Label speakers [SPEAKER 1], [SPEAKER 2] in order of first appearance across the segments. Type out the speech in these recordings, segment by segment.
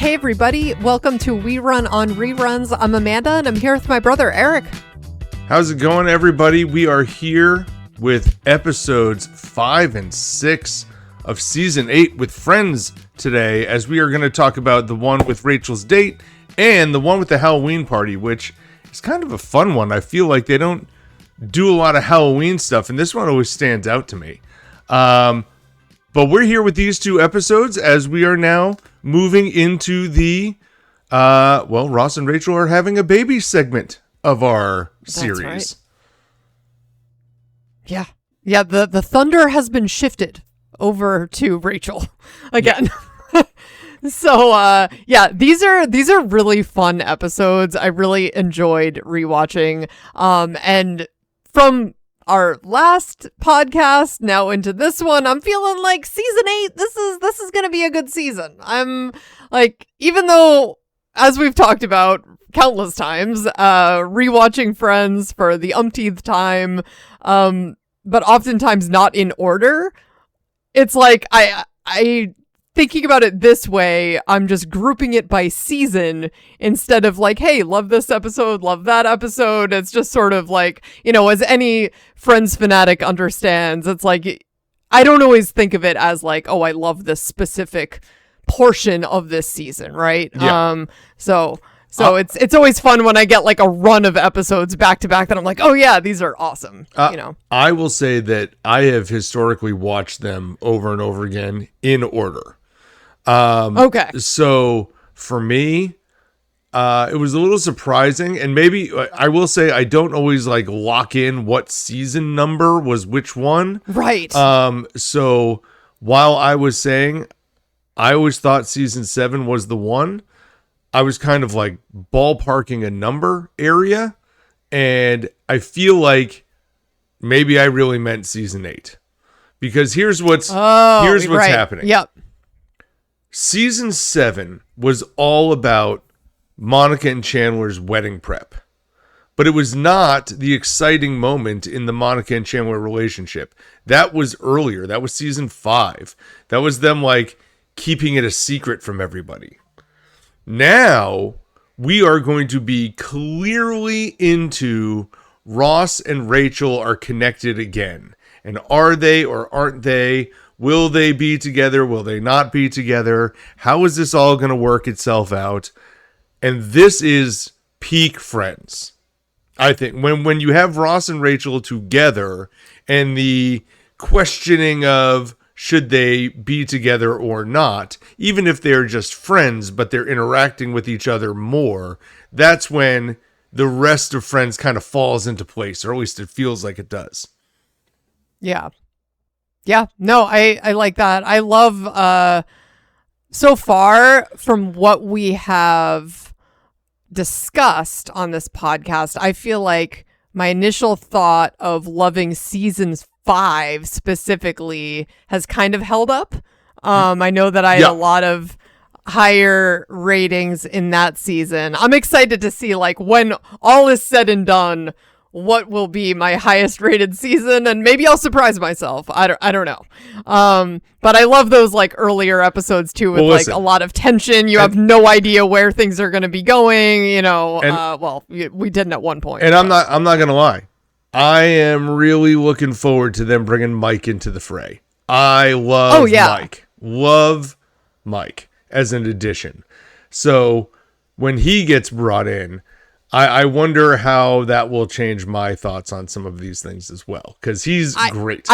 [SPEAKER 1] Hey everybody, welcome to We Run on Reruns. I'm Amanda and I'm here with my brother Eric.
[SPEAKER 2] How's it going, everybody? We are here with episodes 5 and 6 of season 8 with friends today, as we are going to talk about the one with Rachel's date and the one with the Halloween party, which is kind of a fun one. I feel like they don't do a lot of Halloween stuff, and this one always stands out to me. But we're here with these two episodes as we are now moving into the, Ross and Rachel are having a baby segment of our series.
[SPEAKER 1] That's right. Yeah, the thunder has been shifted over to Rachel again. So, these are really fun episodes. I really enjoyed rewatching. And from our last podcast now into this one, I'm feeling like season 8, this is going to be a good season. I'm like, even though, as we've talked about countless times, rewatching Friends for the umpteenth time, but oftentimes not in order, it's like, I thinking about it this way, I'm just grouping it by season instead of like, hey, love this episode, love that episode. It's just sort of like, as any Friends fanatic understands, it's like, I don't always think of it as like, oh, I love this specific portion of this season, right?
[SPEAKER 2] Yeah.
[SPEAKER 1] So it's always fun when I get like a run of episodes back to back that I'm like, oh yeah, these are awesome.
[SPEAKER 2] I will say that I have historically watched them over and over again in order.
[SPEAKER 1] Okay.
[SPEAKER 2] So for me, it was a little surprising, and maybe I will say I don't always like lock in what season number was which one.
[SPEAKER 1] Right.
[SPEAKER 2] So while I was saying I always thought season 7 was the one, I was kind of like ballparking a number area, and I feel like maybe I really meant season 8, because here's what's happening.
[SPEAKER 1] Yep.
[SPEAKER 2] Season 7 was all about Monica and Chandler's wedding prep, but it was not the exciting moment in the Monica and Chandler relationship. That was earlier. That was season 5. That was them like keeping it a secret from everybody. Now we are going to be clearly into Ross and Rachel are connected again. And are they or aren't they? Will they be together? Will they not be together? How is this all going to work itself out? And this is peak Friends. I think when you have Ross and Rachel together and the questioning of should they be together or not, even if they're just friends, but they're interacting with each other more, that's when the rest of Friends kind of falls into place, or at least it feels like it does.
[SPEAKER 1] Yeah. Yeah, no, I like that. I love, so far from what we have discussed on this podcast, I feel like my initial thought of loving season 5 specifically has kind of held up. I know that I had a lot of higher ratings in that season. I'm excited to see, like, when all is said and done, what will be my highest rated season, and maybe I'll surprise myself. I don't know. But I love those like earlier episodes too, with like a lot of tension. You have no idea where things are going to be going, we didn't at one point.
[SPEAKER 2] And I'm not going to lie. I am really looking forward to them bringing Mike into the fray. I love Mike. Love Mike as an addition. So when he gets brought in, I wonder how that will change my thoughts on some of these things as well, because he's great.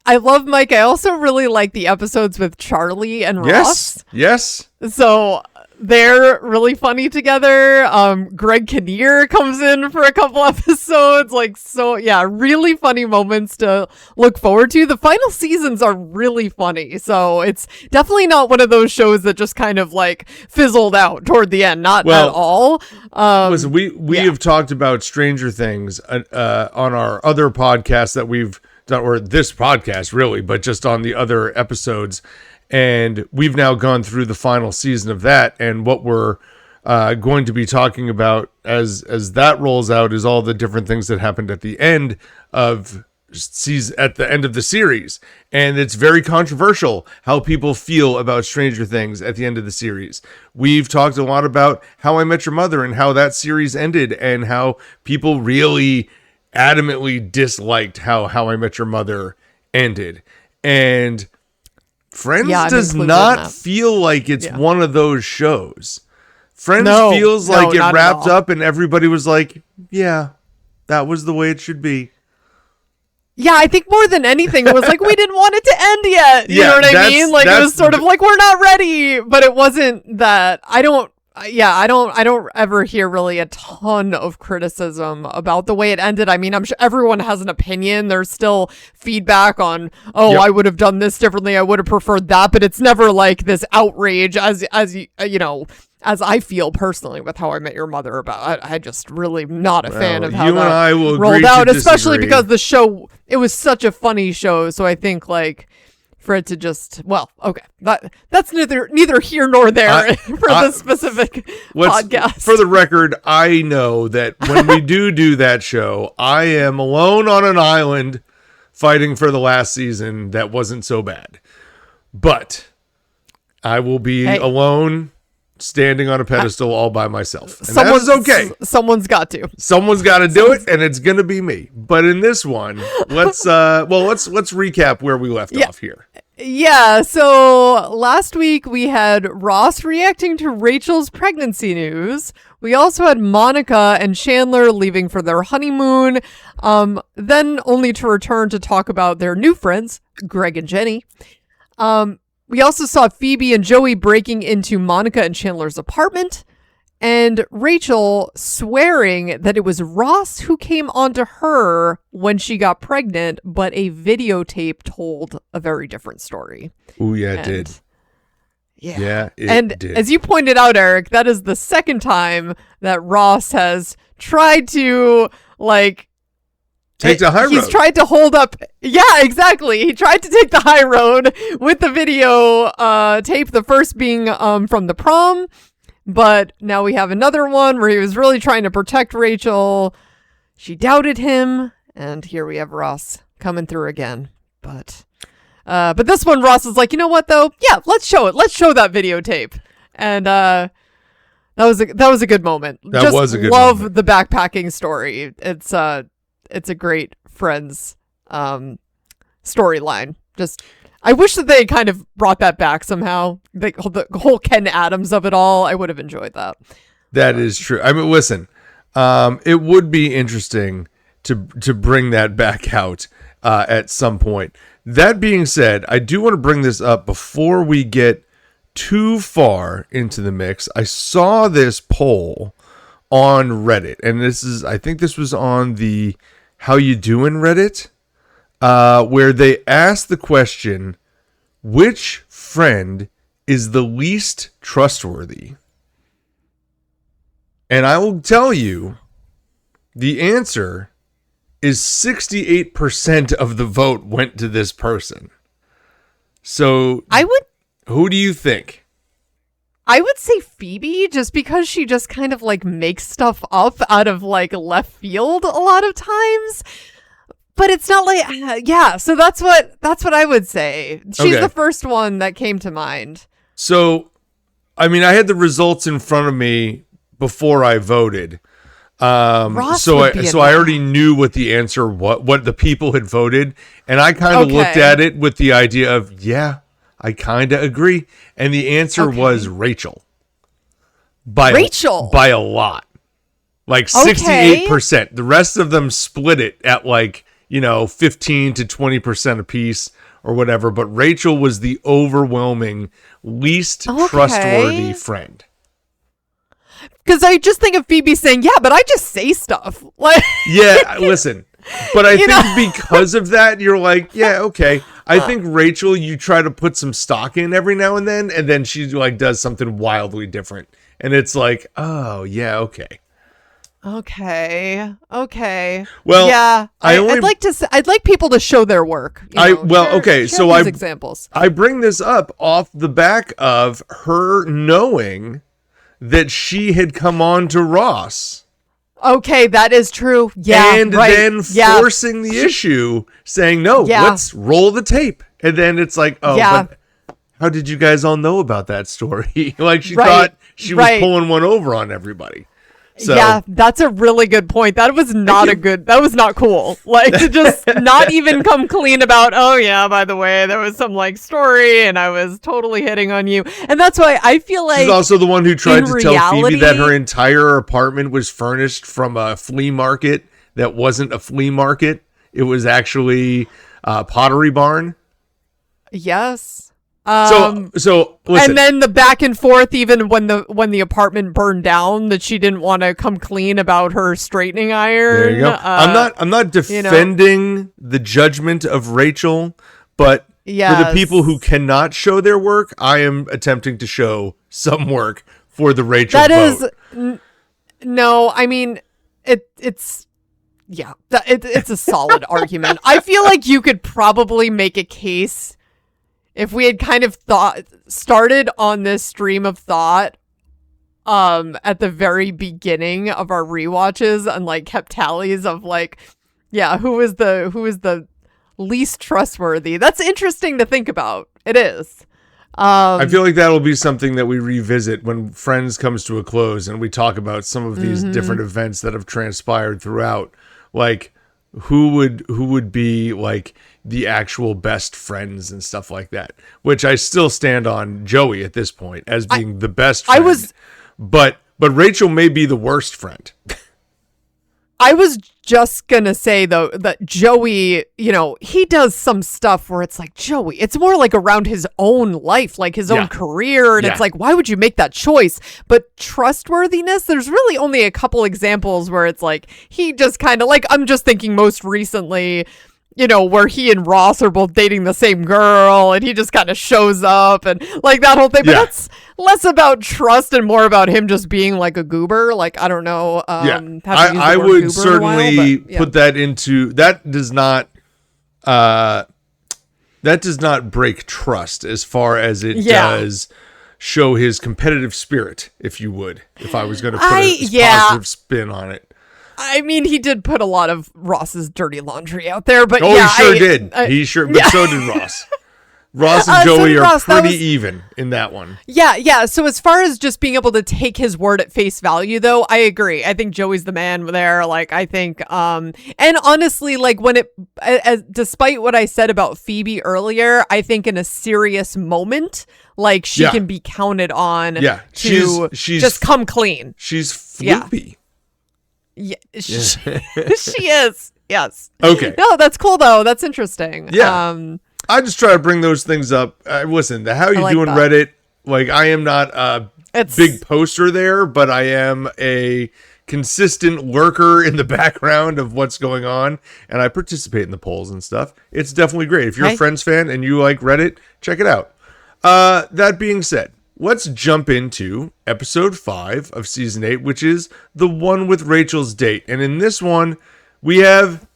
[SPEAKER 1] I love Mike. I also really like the episodes with Charlie and Ross.
[SPEAKER 2] Yes.
[SPEAKER 1] So they're really funny together. Greg Kinnear comes in for a couple episodes. Really funny moments to look forward to. The final seasons are really funny. So it's definitely not one of those shows that just kind of like fizzled out toward the end. Not at all.
[SPEAKER 2] Listen, we have talked about Stranger Things on our other podcasts that we've done, or this podcast really, but just on the other episodes. And we've now gone through the final season of that, and what we're going to be talking about as that rolls out is all the different things that happened at the end of at the end of the series, and it's very controversial how people feel about Stranger Things at the end of the series. We've talked a lot about How I Met Your Mother and how that series ended, and how people really adamantly disliked how I Met Your Mother ended. And Friends does not feel like it's one of those shows. Friends feels like it wrapped up and everybody was like, yeah, that was the way it should be.
[SPEAKER 1] Yeah, I think more than anything, it was like, we didn't want it to end yet. You know what I mean? Like, it was sort of like, we're not ready. But it wasn't that. I don't ever hear really a ton of criticism about the way it ended. I mean, I'm sure everyone has an opinion. There's still feedback on, I would have done this differently. I would have preferred that. But it's never like this outrage as you know, as I feel personally with How I Met Your Mother about. I just really not a fan of how that rolled out, especially because the show, it was such a funny show. So I think like for it to just, that's neither here nor there for the specific podcast.
[SPEAKER 2] For the record, I know that when we do that show, I am alone on an island fighting for the last season that wasn't so bad. But I will be alone, standing on a pedestal all by myself. And that is okay.
[SPEAKER 1] Someone's got to.
[SPEAKER 2] Someone's got to do it, and it's going to be me. But in this one, let's recap where we left off here.
[SPEAKER 1] Yeah, so last week we had Ross reacting to Rachel's pregnancy news. We also had Monica and Chandler leaving for their honeymoon, then only to return to talk about their new friends, Greg and Jenny. We also saw Phoebe and Joey breaking into Monica and Chandler's apartment, and Rachel swearing that it was Ross who came onto her when she got pregnant, but a videotape told a very different story.
[SPEAKER 2] Oh, yeah, it did. Yeah, it did.
[SPEAKER 1] As you pointed out, Eric, that is the second time that Ross has tried to,
[SPEAKER 2] take the high road.
[SPEAKER 1] He's tried to hold up. Yeah, exactly. He tried to take the high road with the video tape, the first being from the prom. But now we have another one where he was really trying to protect Rachel. She doubted him. And here we have Ross coming through again. But this one, Ross is like, you know what, though? Yeah, let's show it. Let's show that videotape. And that was a good moment.
[SPEAKER 2] That was a good
[SPEAKER 1] moment.
[SPEAKER 2] Love
[SPEAKER 1] the backpacking story. It's a great Friends storyline. Just, I wish that they kind of brought that back somehow. The whole Ken Adams of it all. I would have enjoyed that.
[SPEAKER 2] That is true. I mean, listen, it would be interesting to bring that back out at some point. That being said, I do want to bring this up before we get too far into the mix. I saw this poll on Reddit, and I think this was on the How You Doing Reddit, where they asked the question, which friend is the least trustworthy? And I will tell you, the answer is 68% of the vote went to this person. So who do you think?
[SPEAKER 1] I would say Phoebe, just because she just kind of makes stuff up out of left field a lot of times. But it's not so that's what I would say. She's the first one that came to mind.
[SPEAKER 2] So, I mean, I had the results in front of me before I voted. So I already knew what the answer, what the people had voted. And I kind of looked at it with the idea of, I kind of agree. And the answer was Rachel. By a lot. 68%. The rest of them split it at 15 to 20% apiece or whatever. But Rachel was the overwhelming least trustworthy friend.
[SPEAKER 1] Because I just think of Phoebe saying, but I just say stuff.
[SPEAKER 2] Listen. But I think because of that, you're okay. I think Rachel, you try to put some stock in every now and then she does something wildly different. And it's oh, yeah, okay.
[SPEAKER 1] Okay.
[SPEAKER 2] Well,
[SPEAKER 1] yeah, I'd like people to show their work.
[SPEAKER 2] Share
[SPEAKER 1] examples.
[SPEAKER 2] I bring this up off the back of her knowing that she had come on to Ross.
[SPEAKER 1] Okay, that is true. Yeah,
[SPEAKER 2] and
[SPEAKER 1] right.
[SPEAKER 2] then forcing the issue, saying, no, let's roll the tape. And then it's like, but how did you guys all know about that story? Like, she thought she was pulling one over on everybody. So,
[SPEAKER 1] yeah, that's a really good point. That was not that was not cool. Like, to just not even come clean about, oh yeah, by the way, there was some like story and I was totally hitting on you. And that's why I feel like
[SPEAKER 2] she's also the one who tried to tell Phoebe that her entire apartment was furnished from a flea market that wasn't a flea market. It was actually a Pottery Barn.
[SPEAKER 1] Yes.
[SPEAKER 2] So listen.
[SPEAKER 1] And then the back and forth, even when the apartment burned down, that she didn't want to come clean about her straightening iron.
[SPEAKER 2] There you go. I'm not defending the judgment of Rachel, but for the people who cannot show their work, I am attempting to show some work for the Rachel vote.
[SPEAKER 1] No, I mean it's a solid argument. I feel like you could probably make a case. If we had kind of started on this stream of thought at the very beginning of our rewatches and like kept tallies of like, who is the least trustworthy? That's interesting to think about. It is.
[SPEAKER 2] I feel like that'll be something that we revisit when Friends comes to a close and we talk about some of these different events that have transpired throughout. Like, who would be like the actual best friends and stuff like that, which I still stand on Joey at this point as being the best friend. But Rachel may be the worst friend.
[SPEAKER 1] I was just gonna say though that Joey, he does some stuff where it's like, Joey, it's more like around his own life, like his own career. And it's like, why would you make that choice? But trustworthiness, there's really only a couple examples where it's like, he just kind of like, I'm just thinking most recently, where he and Ross are both dating the same girl and he just kind of shows up and like that whole thing. But that's less about trust and more about him just being like a goober. Like, I don't know.
[SPEAKER 2] I would certainly put that into, that does not break trust as far as it does show his competitive spirit, if you would, if I was going to put a positive spin on it.
[SPEAKER 1] I mean, he did put a lot of Ross's dirty laundry out there, but
[SPEAKER 2] he sure did. But so did Ross. Ross and Joey are pretty even in that one.
[SPEAKER 1] Yeah. So as far as just being able to take his word at face value, though, I agree. I think Joey's the man there. Like, I think, and honestly, like despite what I said about Phoebe earlier, I think in a serious moment, like she can be counted on to just come clean.
[SPEAKER 2] She's floopy.
[SPEAKER 1] Yeah, she is. Yes.
[SPEAKER 2] Okay.
[SPEAKER 1] No, that's cool though. That's interesting.
[SPEAKER 2] Yeah. I just try to bring those things up. Listen, the How You Doing Reddit, like, I am not a big poster there, but I am a consistent lurker in the background of what's going on, and I participate in the polls and stuff. It's definitely great. If you're a Friends fan and you like Reddit, check it out. That being said, let's jump into episode 5 of season 8, which is the one with Rachel's date. And in this one, we have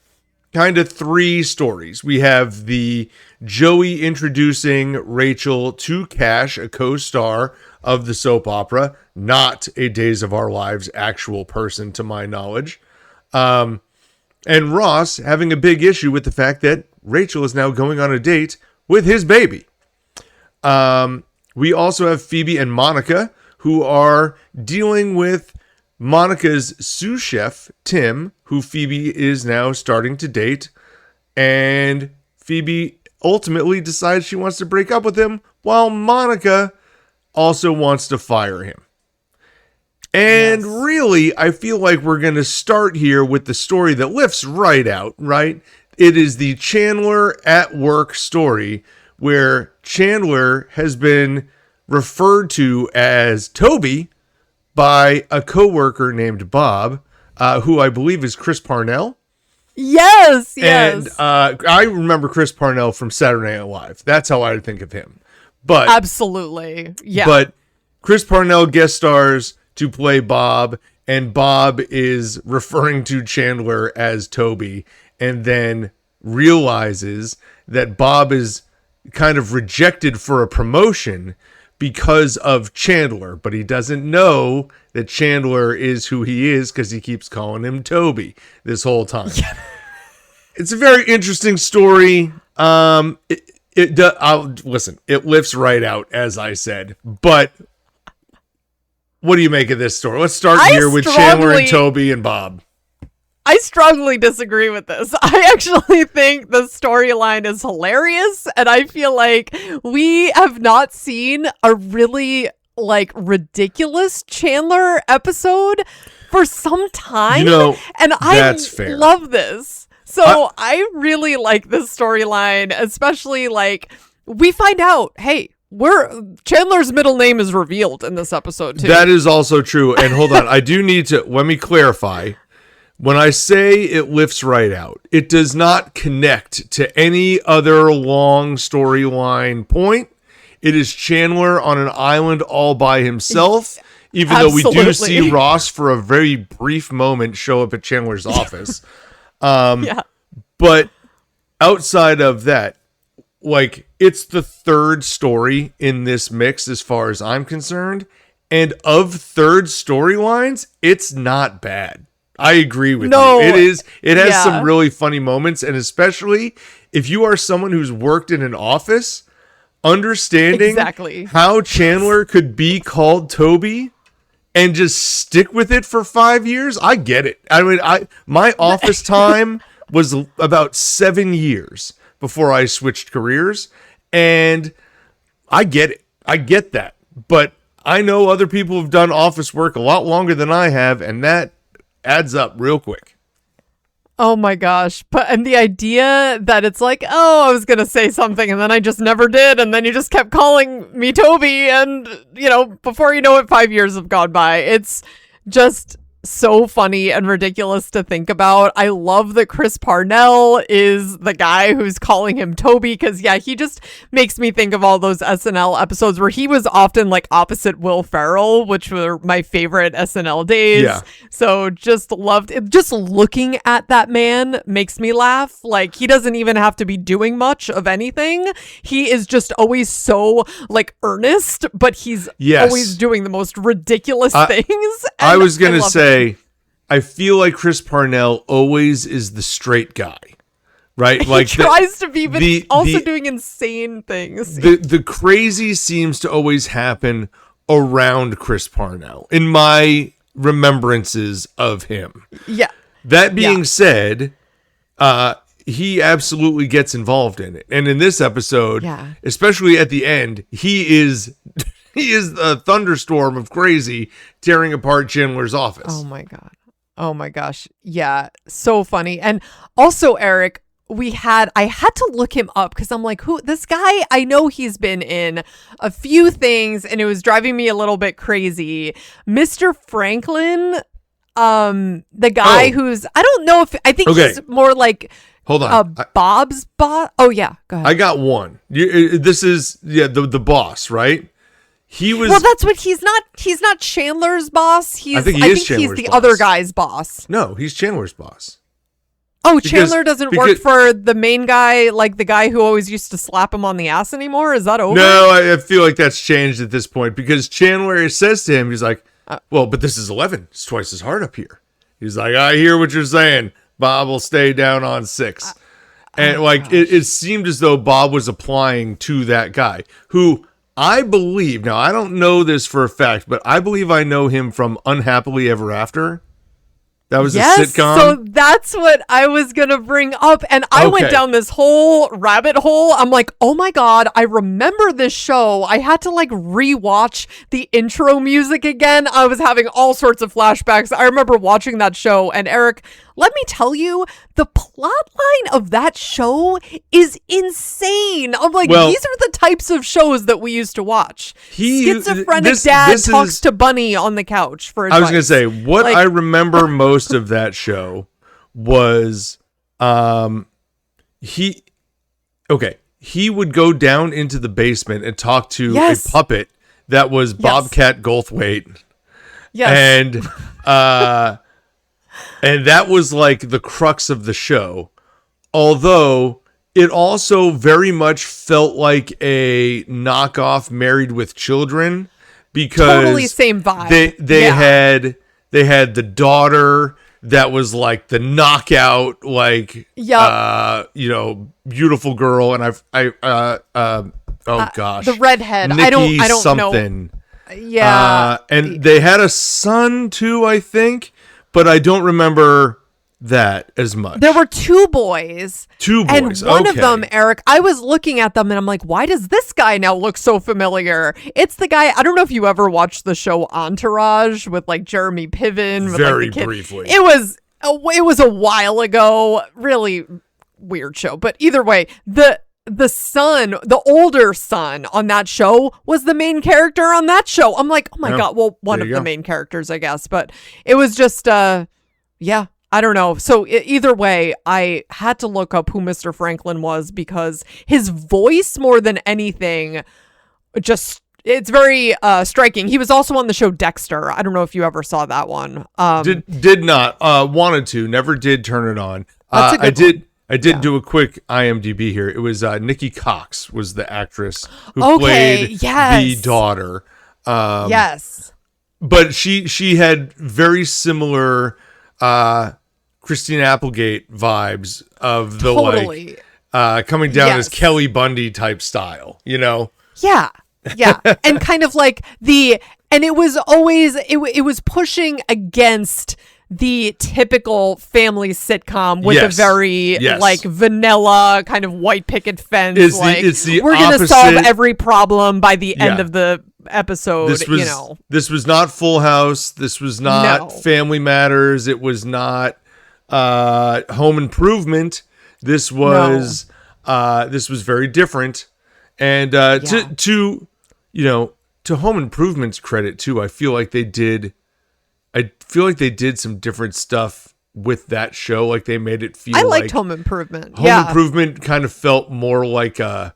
[SPEAKER 2] kind of 3 stories. We have the Joey introducing Rachel to Cash, a co-star of the soap opera, not a Days of Our Lives actual person to my knowledge. And Ross having a big issue with the fact that Rachel is now going on a date with his baby. We also have Phoebe and Monica, who are dealing with Monica's sous chef, Tim, who Phoebe is now starting to date. And Phoebe ultimately decides she wants to break up with him, while Monica also wants to fire him. And really, I feel like we're going to start here with the story that lifts right out, right? It is the Chandler at work story, where Chandler has been referred to as Toby by a coworker named Bob, who I believe is Chris Parnell.
[SPEAKER 1] Yes.
[SPEAKER 2] And I remember Chris Parnell from Saturday Night Live. That's how I think of him. But
[SPEAKER 1] absolutely, yeah.
[SPEAKER 2] But Chris Parnell guest stars to play Bob, and Bob is referring to Chandler as Toby, and then realizes that Bob is kind of rejected for a promotion because of Chandler, but he doesn't know that Chandler is who he is because he keeps calling him Toby this whole time. Yeah. It's a very interesting story. Listen, it lifts right out, as I said, but what do you make of this story? Let's start here with Chandler and Toby and Bob.
[SPEAKER 1] I strongly disagree with this. I actually think the storyline is hilarious, and I feel like we have not seen a really ridiculous Chandler episode for some time. And I love this. So I really like this storyline, especially we find out, hey, Chandler's middle name is revealed in this episode too.
[SPEAKER 2] That is also true. And hold on, I do need to let me clarify. When I say it lifts right out, it does not connect to any other long storyline point. It is Chandler on an island all by himself, even though we do see Ross for a very brief moment show up at Chandler's office. But outside of that, it's the third story in this mix as far as I'm concerned. And of third storylines, it's not bad. I agree with you. It has some really funny moments, and especially if you are someone who's worked in an office, understanding how Chandler could be called Toby and just stick with it for 5 years. I get it. I mean, my office time was about 7 years before I switched careers, and I get it. I get that. But I know other people have done office work a lot longer than I have, and that adds up real quick.
[SPEAKER 1] Oh my gosh. And the idea that it's I was going to say something and then I just never did. And then you just kept calling me Toby. And, before you know it, 5 years have gone by. It's just so funny and ridiculous to think about. I love that Chris Parnell is the guy who's calling him Toby because he just makes me think of all those SNL episodes where he was often opposite Will Ferrell, which were my favorite SNL days. Yeah. So just loved it. Just looking at that man makes me laugh. He doesn't even have to be doing much of anything. He is just always so earnest, but he's always doing the most ridiculous things.
[SPEAKER 2] I was going to say, I feel like Chris Parnell always is the straight guy, right?
[SPEAKER 1] He tries to be, but he's also doing insane things.
[SPEAKER 2] The crazy seems to always happen around Chris Parnell, in my remembrances of him. Yeah. That being said, he absolutely gets involved in it. And in this episode, especially at the end, he is a thunderstorm of crazy tearing apart Chandler's office.
[SPEAKER 1] Oh my God. Oh my gosh. Yeah. So funny. And also, Eric, I had to look him up because I'm who this guy? I know he's been in a few things and it was driving me a little bit crazy. Mr. Franklin, the guy who's, I don't know if, I think he's more
[SPEAKER 2] hold on.
[SPEAKER 1] Bob's boss. Oh yeah. Go ahead.
[SPEAKER 2] I got one. This is, the boss, right? He was.
[SPEAKER 1] Well, that's what he's not. He's not Chandler's boss. I think he's the other guy's boss.
[SPEAKER 2] No, he's Chandler's boss.
[SPEAKER 1] Oh, Chandler doesn't work for the main guy, the guy who always used to slap him on the ass anymore? Is that over?
[SPEAKER 2] No, I feel like that's changed at this point because Chandler says to him, he's like, well, but this is 11. It's twice as hard up here. He's like, I hear what you're saying. Bob will stay down on 6. And it seemed as though Bob was applying to that guy who I believe, now I don't know this for a fact, but I believe I know him from Unhappily Ever After. That was a sitcom.
[SPEAKER 1] So that's what I was going to bring up. And I went down this whole rabbit hole. I'm like, oh my God, I remember this show. I had to rewatch the intro music again. I was having all sorts of flashbacks. I remember watching that show. And Eric, let me tell you, the plot line of that show is insane. I'm these are the types of shows that we used to watch. Schizophrenic dad talks to Bunny on the couch for advice.
[SPEAKER 2] I was going to say, what I remember most of that show was he would go down into the basement and talk to a puppet that was Bobcat Goldthwait. Yes. And that was the crux of the show. Although it also very much felt like a knockoff Married with Children, because
[SPEAKER 1] totally same vibe.
[SPEAKER 2] They had the daughter that was like the knockout, like beautiful girl, and
[SPEAKER 1] the redhead.
[SPEAKER 2] Nikki
[SPEAKER 1] I don't
[SPEAKER 2] something.
[SPEAKER 1] know. Yeah,
[SPEAKER 2] and they had a son too, I think, but I don't remember that as much.
[SPEAKER 1] There were two boys. And one of them, Eric, I was looking at them and I'm like, why does this guy now look so familiar? It's the guy, I don't know if you ever watched the show Entourage with like Jeremy Piven.
[SPEAKER 2] Very briefly.
[SPEAKER 1] It was a while ago. Really weird show. But either way, the son, the older son on that show was the main character on that show. I'm like, oh my God. Well, one of the main characters, I guess. But it was just, I don't know. So either way, I had to look up who Mr. Franklin was because his voice, more than anything, it's very striking. He was also on the show Dexter. I don't know if you ever saw that one.
[SPEAKER 2] Did not. Wanted to. Never did turn it on.
[SPEAKER 1] That's a good
[SPEAKER 2] I did do a quick IMDb here. It was Nikki Cox was the actress who played the daughter.
[SPEAKER 1] Yes.
[SPEAKER 2] But she had very similar Christine Applegate vibes of the coming down as Kelly Bundy type style,
[SPEAKER 1] Yeah. And kind of like and it was always, it was pushing against the typical family sitcom with a very like vanilla kind of white picket fence.
[SPEAKER 2] It's the
[SPEAKER 1] we're going to solve every problem by End of the episode.
[SPEAKER 2] This was not Full House. This was not Family Matters. It was not Home Improvement. This was very different. And to Home Improvement's credit too, I feel like they did some different stuff with that show. Like they made it feel.
[SPEAKER 1] I liked Home Improvement.
[SPEAKER 2] Home Improvement kind of felt more like a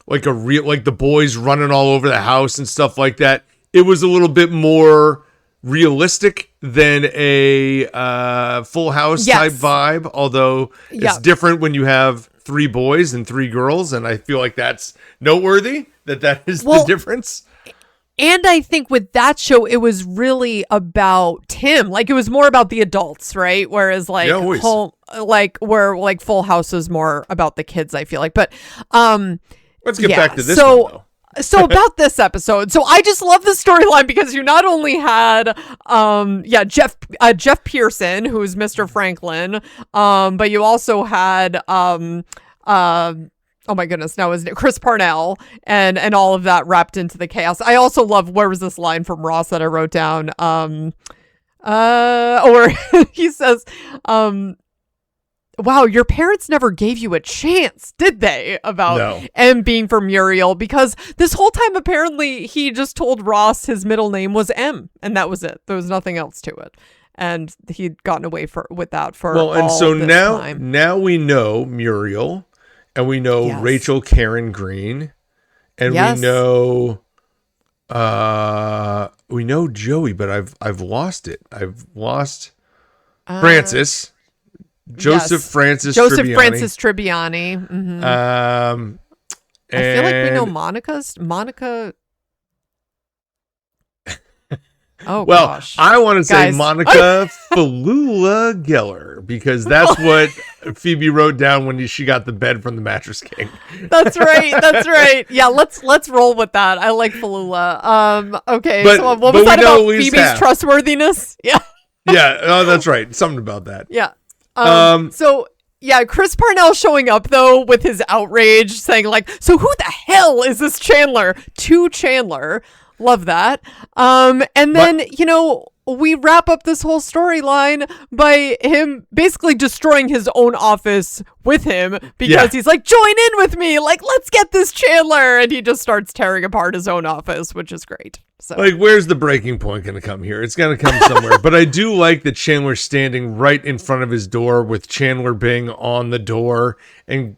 [SPEAKER 2] real, like the boys running all over the house and stuff like that. It was a little bit more realistic than a Full House type vibe. Although it's different when you have 3 boys and 3 girls, and I feel like that's noteworthy. That is the difference.
[SPEAKER 1] And I think with that show, it was really about Tim. Like it was more about the adults, right? Whereas like where Full House is more about the kids, I feel like. But
[SPEAKER 2] let's get back to this one though.
[SPEAKER 1] So about this episode, so I just love the storyline because you not only had Jeff Pearson, who's Mr. Franklin, but you also had oh my goodness, now is Chris Parnell and all of that wrapped into the chaos. I also love, where was this line from Ross that I wrote down? Or he says, wow, your parents never gave you a chance, did they? About M being for Muriel, because this whole time apparently he just told Ross his middle name was M, and that was it. There was nothing else to it. And he'd gotten away with that for time.
[SPEAKER 2] Now we know Muriel. And we know Rachel Karen Green, and we know Joey, but I've lost it. I've lost Francis, Joseph Francis
[SPEAKER 1] Tribbiani. Mm-hmm. I feel like we know Monica. Oh,
[SPEAKER 2] well,
[SPEAKER 1] gosh.
[SPEAKER 2] I want to say Monica Falula Geller, because that's what Phoebe wrote down when she got the bed from the Mattress King.
[SPEAKER 1] That's right. Yeah, let's roll with that. I like Falula. Okay, so what was that about Phoebe's trustworthiness? Yeah.
[SPEAKER 2] Yeah, oh, that's right. Something about that.
[SPEAKER 1] Yeah. So yeah, Chris Parnell showing up though with his outrage, saying like, "So who the hell is this Chandler?" To Chandler. Love that. And then, we wrap up this whole storyline by him basically destroying his own office with him because he's like, join in with me. Like, let's get this Chandler. And he just starts tearing apart his own office, which is great. So,
[SPEAKER 2] like, where's the breaking point going to come here? It's going to come somewhere. But I do like that Chandler standing right in front of his door with Chandler being on the door, and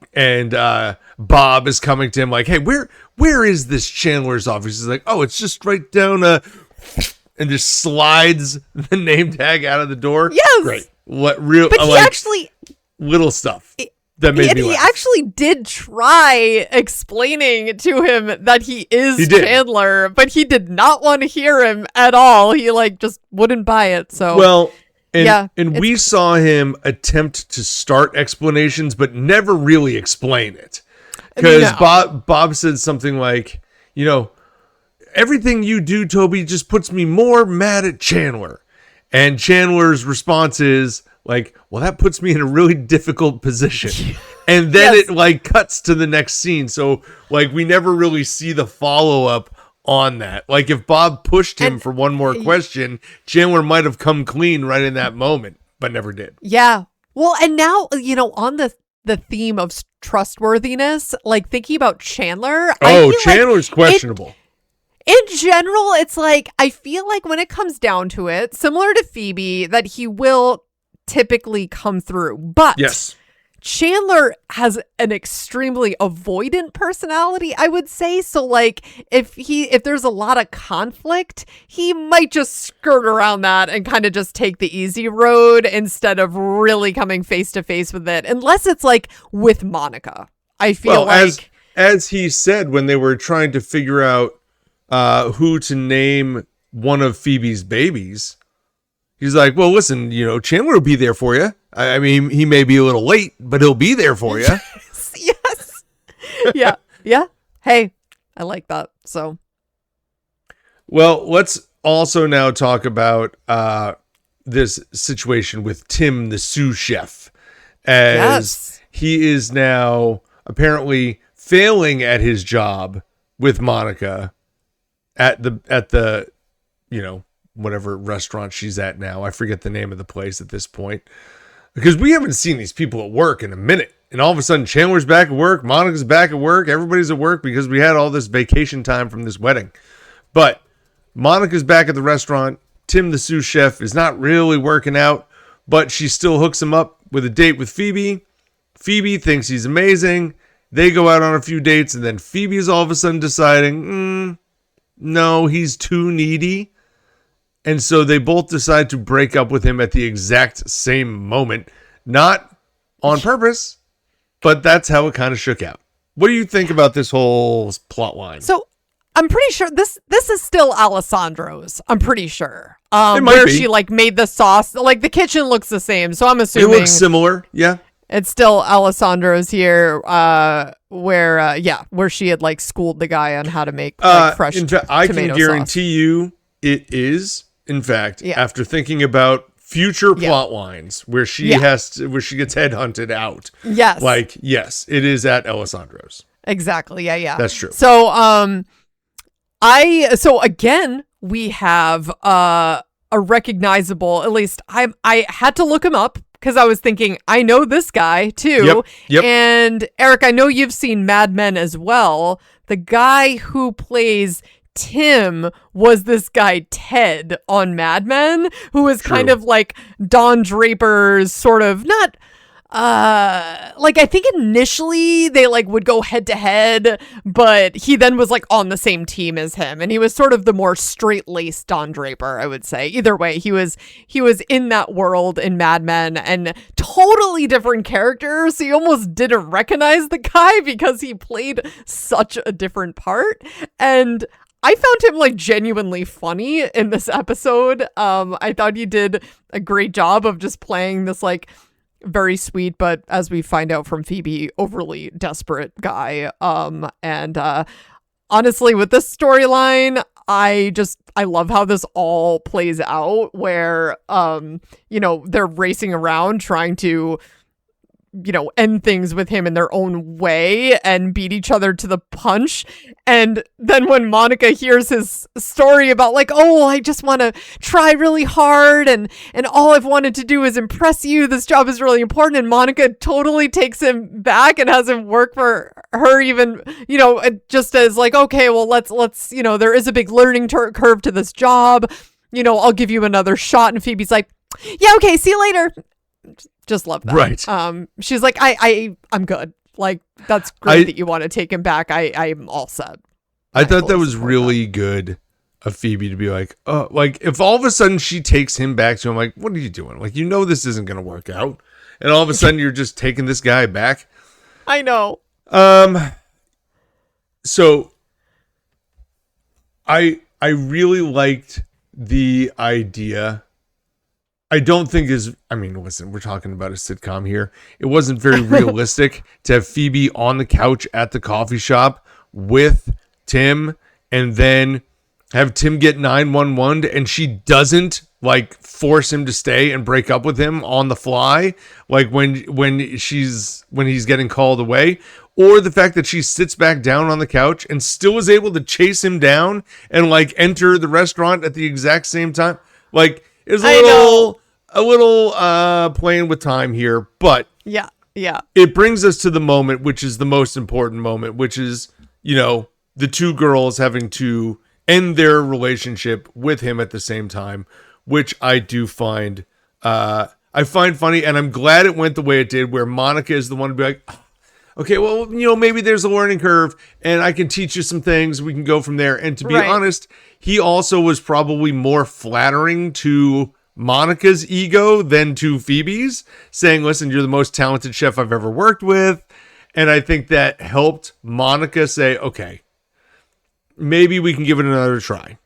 [SPEAKER 2] Bob is coming to him like, hey, where is this Chandler's office? He's like, oh, it's just right down and just slides the name tag out of the door.
[SPEAKER 1] Yes.
[SPEAKER 2] Great. What real?
[SPEAKER 1] But he actually
[SPEAKER 2] little stuff. that made me
[SPEAKER 1] He
[SPEAKER 2] laugh.
[SPEAKER 1] actually did try explaining to him that he is Chandler, but he did not want to hear him at all. He like just wouldn't buy it. So
[SPEAKER 2] well, and we saw him attempt to start explanations, but never really explain it. Because Bob said something like, you know, everything you do, Toby, just puts me more mad at Chandler. And Chandler's response is like, well, that puts me in a really difficult position. And then it like cuts to the next scene. So like we never really see the follow up on that. Like if Bob pushed him for one more question, Chandler might have come clean right in that moment, but never did.
[SPEAKER 1] Yeah. Well, and now, you know, on the theme of trustworthiness, like thinking about Chandler.
[SPEAKER 2] Chandler's questionable.
[SPEAKER 1] In general, it's like, I feel like when it comes down to it, similar to Phoebe, that he will typically come through. But
[SPEAKER 2] yes,
[SPEAKER 1] Chandler has an extremely avoidant personality, I would say. So like if there's a lot of conflict, he might just skirt around that and kind of just take the easy road instead of really coming face to face with it. Unless it's like with Monica. I feel
[SPEAKER 2] as he said when they were trying to figure out who to name one of Phoebe's babies, he's like, well, listen, you know, Chandler will be there for you. I mean, he may be a little late, but he'll be there for you.
[SPEAKER 1] Yes. Yeah. Yeah. Hey, I like that. So.
[SPEAKER 2] Well, let's also now talk about this situation with Tim, the sous chef, as he is now apparently failing at his job with Monica at the, you know, whatever restaurant she's at now. I forget the name of the place at this point. Because we haven't seen these people at work in a minute. And all of a sudden, Chandler's back at work. Monica's back at work. Everybody's at work because we had all this vacation time from this wedding. But Monica's back at the restaurant. Tim, the sous chef, is not really working out. But she still hooks him up with a date with Phoebe. Phoebe thinks he's amazing. They go out on a few dates. And then Phoebe's all of a sudden deciding, no, he's too needy. And so they both decide to break up with him at the exact same moment. Not on purpose, but that's how it kind of shook out. What do you think about this whole plot line?
[SPEAKER 1] So I'm pretty sure this is still Alessandro's. I'm pretty sure.
[SPEAKER 2] It might
[SPEAKER 1] where
[SPEAKER 2] be.
[SPEAKER 1] she like made the sauce. Like the kitchen looks the same. So I'm assuming
[SPEAKER 2] it looks similar. Yeah.
[SPEAKER 1] It's still Alessandro's here, where she had like schooled the guy on how to make like, fresh
[SPEAKER 2] in fact, I
[SPEAKER 1] tomato
[SPEAKER 2] can guarantee you it is. In fact, after thinking about future plot lines where she gets headhunted out.
[SPEAKER 1] Yes.
[SPEAKER 2] Like, yes, it is at Alessandro's.
[SPEAKER 1] Exactly. Yeah.
[SPEAKER 2] That's true.
[SPEAKER 1] So, again, we have a recognizable, at least I had to look him up because I was thinking, I know this guy too.
[SPEAKER 2] Yep.
[SPEAKER 1] And Eric, I know you've seen Mad Men as well. The guy who plays Tim was this guy Ted on Mad Men, who was kind of like Don Draper's sort of not like I think initially they like would go head to head, but he then was like on the same team as him, and he was sort of the more straight-laced Don Draper, I would say. Either way, he was in that world in Mad Men and totally different character, so you almost didn't recognize the guy because he played such a different part. And I found him like genuinely funny in this episode. I thought he did a great job of just playing this like very sweet, but as we find out from Phoebe, overly desperate guy. And honestly, with this storyline, I love how this all plays out where, they're racing around trying to, end things with him in their own way and beat each other to the punch. And then when Monica hears his story about like, oh, I just want to try really hard and all I've wanted to do is impress you. This job is really important. And Monica totally takes him back and has him work for her even, just as like, okay, well, let's, there is a big learning curve to this job. I'll give you another shot. And Phoebe's like, yeah, okay, see you later. Just love that.
[SPEAKER 2] Right.
[SPEAKER 1] She's like, I'm good. Like, that's great that you want to take him back. I'm all set.
[SPEAKER 2] I thought that was really good of Phoebe to be like, oh, like if all of a sudden she takes him back to him, like, what are you doing? Like, this isn't going to work out. and all of a sudden you're just taking this guy back.
[SPEAKER 1] I know.
[SPEAKER 2] So I really liked the idea. I don't think listen, we're talking about a sitcom here. It wasn't very realistic to have Phoebe on the couch at the coffee shop with Tim and then have Tim get 911 and she doesn't like force him to stay and break up with him on the fly, like when he's getting called away, or the fact that she sits back down on the couch and still is able to chase him down and like enter the restaurant at the exact same time. Like it's a little playing with time here, but
[SPEAKER 1] yeah,
[SPEAKER 2] it brings us to the moment, which is the most important moment, which is, you know, the two girls having to end their relationship with him at the same time, which I do find funny, and I'm glad it went the way it did, where Monica is the one to be like, okay, well, you know, maybe there's a learning curve and I can teach you some things. We can go from there. And to be honest, he also was probably more flattering to Monica's ego than to Phoebe's, saying, listen, you're the most talented chef I've ever worked with. And I think that helped Monica say, okay, maybe we can give it another try.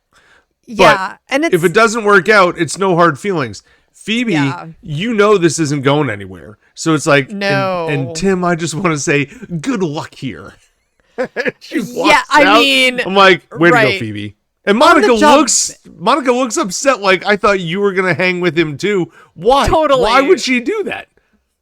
[SPEAKER 1] Yeah.
[SPEAKER 2] But
[SPEAKER 1] and
[SPEAKER 2] if it doesn't work out, it's no hard feelings. Phoebe, you know this isn't going anywhere. So it's like,
[SPEAKER 1] no.
[SPEAKER 2] And Tim, I just want to say, good luck here. I'm like, way to go, Phoebe. And Monica looks upset, like, I thought you were going to hang with him too. Why?
[SPEAKER 1] Totally.
[SPEAKER 2] Why would she do that?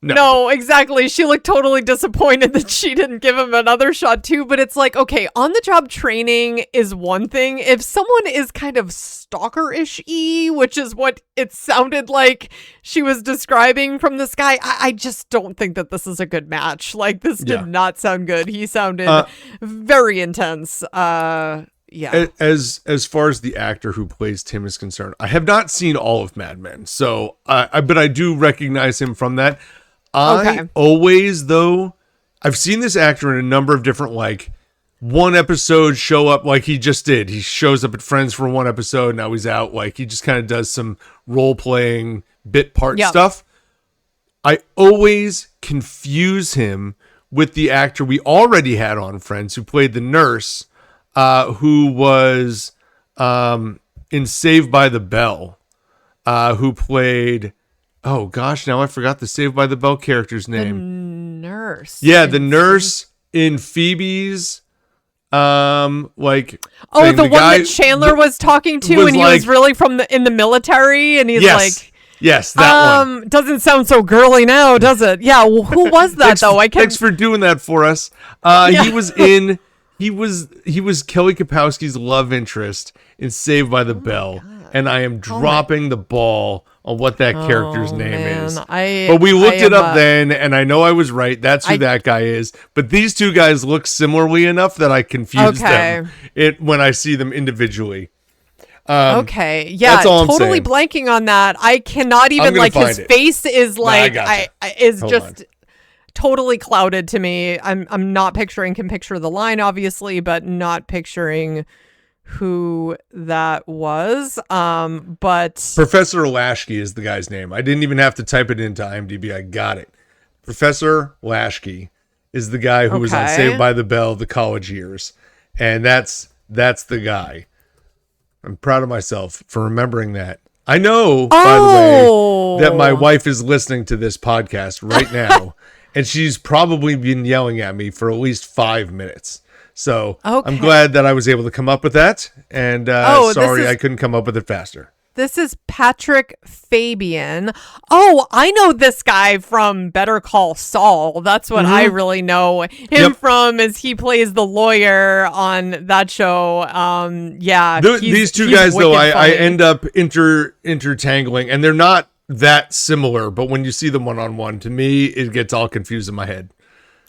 [SPEAKER 1] No, exactly. She looked totally disappointed that she didn't give him another shot too. But it's like, okay, on the job training is one thing. If someone is kind of stalker-ish-y, which is what it sounded like she was describing from this guy, I just don't think that this is a good match. Like, this did not sound good. He sounded very intense. Yeah.
[SPEAKER 2] As far as the actor who plays Tim is concerned, I have not seen all of Mad Men, so but I do recognize him from that. Always, though, I've seen this actor in a number of different, like, one episode show up like he just did. He shows up at Friends for one episode, now he's out. Like, he just kind of does some role-playing bit part stuff. I always confuse him with the actor we already had on Friends who played the nurse, who was in Saved by the Bell, who played... Oh gosh, now I forgot the Saved by the Bell character's name.
[SPEAKER 1] The nurse.
[SPEAKER 2] Yeah, the nurse in Phoebe's like
[SPEAKER 1] the one that Chandler was talking to, and he was really in the military, and he's like,
[SPEAKER 2] yes, that one.
[SPEAKER 1] Doesn't sound so girly now, does it? Yeah, well, who was that though?
[SPEAKER 2] Thanks for doing that for us. He was Kelly Kapowski's love interest in Saved by the Bell. And I am dropping the ball on what that character's name is. But we looked it up then, and I know I was right. That's who that guy is. But these two guys look similarly enough that I confuse them when I see them individually.
[SPEAKER 1] Yeah,
[SPEAKER 2] that's all I'm
[SPEAKER 1] totally
[SPEAKER 2] saying.
[SPEAKER 1] Blanking on that. I cannot even, like, his face is like, totally clouded to me. I'm not can picture the line, obviously, but not picturing who that was. But
[SPEAKER 2] Professor Lashkey is the guy's name. I didn't even have to type it into IMDb. I got it. Professor Lashkey is the guy who was on Saved by the Bell the college years. And that's the guy. I'm proud of myself for remembering that. I know, by the way, that my wife is listening to this podcast right now, and she's probably been yelling at me for at least 5 minutes. So I'm glad that I was able to come up with that. And sorry I couldn't come up with it faster.
[SPEAKER 1] This is Patrick Fabian. Oh, I know this guy from Better Call Saul. That's what I really know him from, is he plays the lawyer on that show.
[SPEAKER 2] These two guys, though, I end up intertangling, and they're not that similar. But when you see them one-on-one, to me, it gets all confused in my head.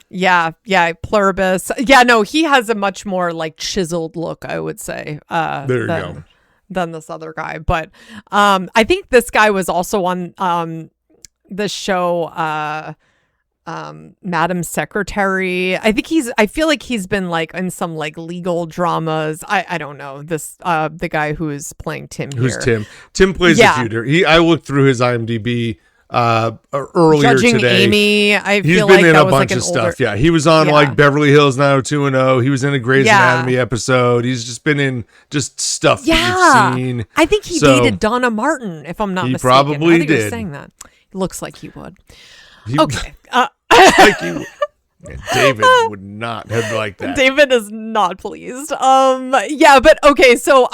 [SPEAKER 1] Yeah, Pluribus. Yeah, no, he has a much more like chiseled look, I would say.
[SPEAKER 2] There you go.
[SPEAKER 1] Than this other guy. But I think this guy was also on the show Madam Secretary. I feel like he's been like in some like legal dramas. I don't know. This the guy who is playing Tim here.
[SPEAKER 2] Who's Tim? Tim plays a feud. I looked through his IMDb earlier
[SPEAKER 1] Judging
[SPEAKER 2] today.
[SPEAKER 1] Amy, I
[SPEAKER 2] He's
[SPEAKER 1] feel
[SPEAKER 2] been
[SPEAKER 1] like
[SPEAKER 2] in
[SPEAKER 1] that
[SPEAKER 2] a
[SPEAKER 1] was
[SPEAKER 2] bunch
[SPEAKER 1] like an
[SPEAKER 2] of stuff.
[SPEAKER 1] older.
[SPEAKER 2] Yeah, he was on
[SPEAKER 1] Yeah.
[SPEAKER 2] like Beverly Hills 90210. He was in a Grey's
[SPEAKER 1] Yeah.
[SPEAKER 2] Anatomy episode. He's just been in just stuff that
[SPEAKER 1] Yeah,
[SPEAKER 2] you've seen.
[SPEAKER 1] I think he
[SPEAKER 2] So,
[SPEAKER 1] dated Donna Martin, if I'm not
[SPEAKER 2] he
[SPEAKER 1] mistaken.
[SPEAKER 2] probably
[SPEAKER 1] I think he was
[SPEAKER 2] did.
[SPEAKER 1] saying that. It looks like he would.
[SPEAKER 2] He-
[SPEAKER 1] Okay.
[SPEAKER 2] like you, yeah, David would not have liked that.
[SPEAKER 1] David is not pleased. Yeah, but okay, so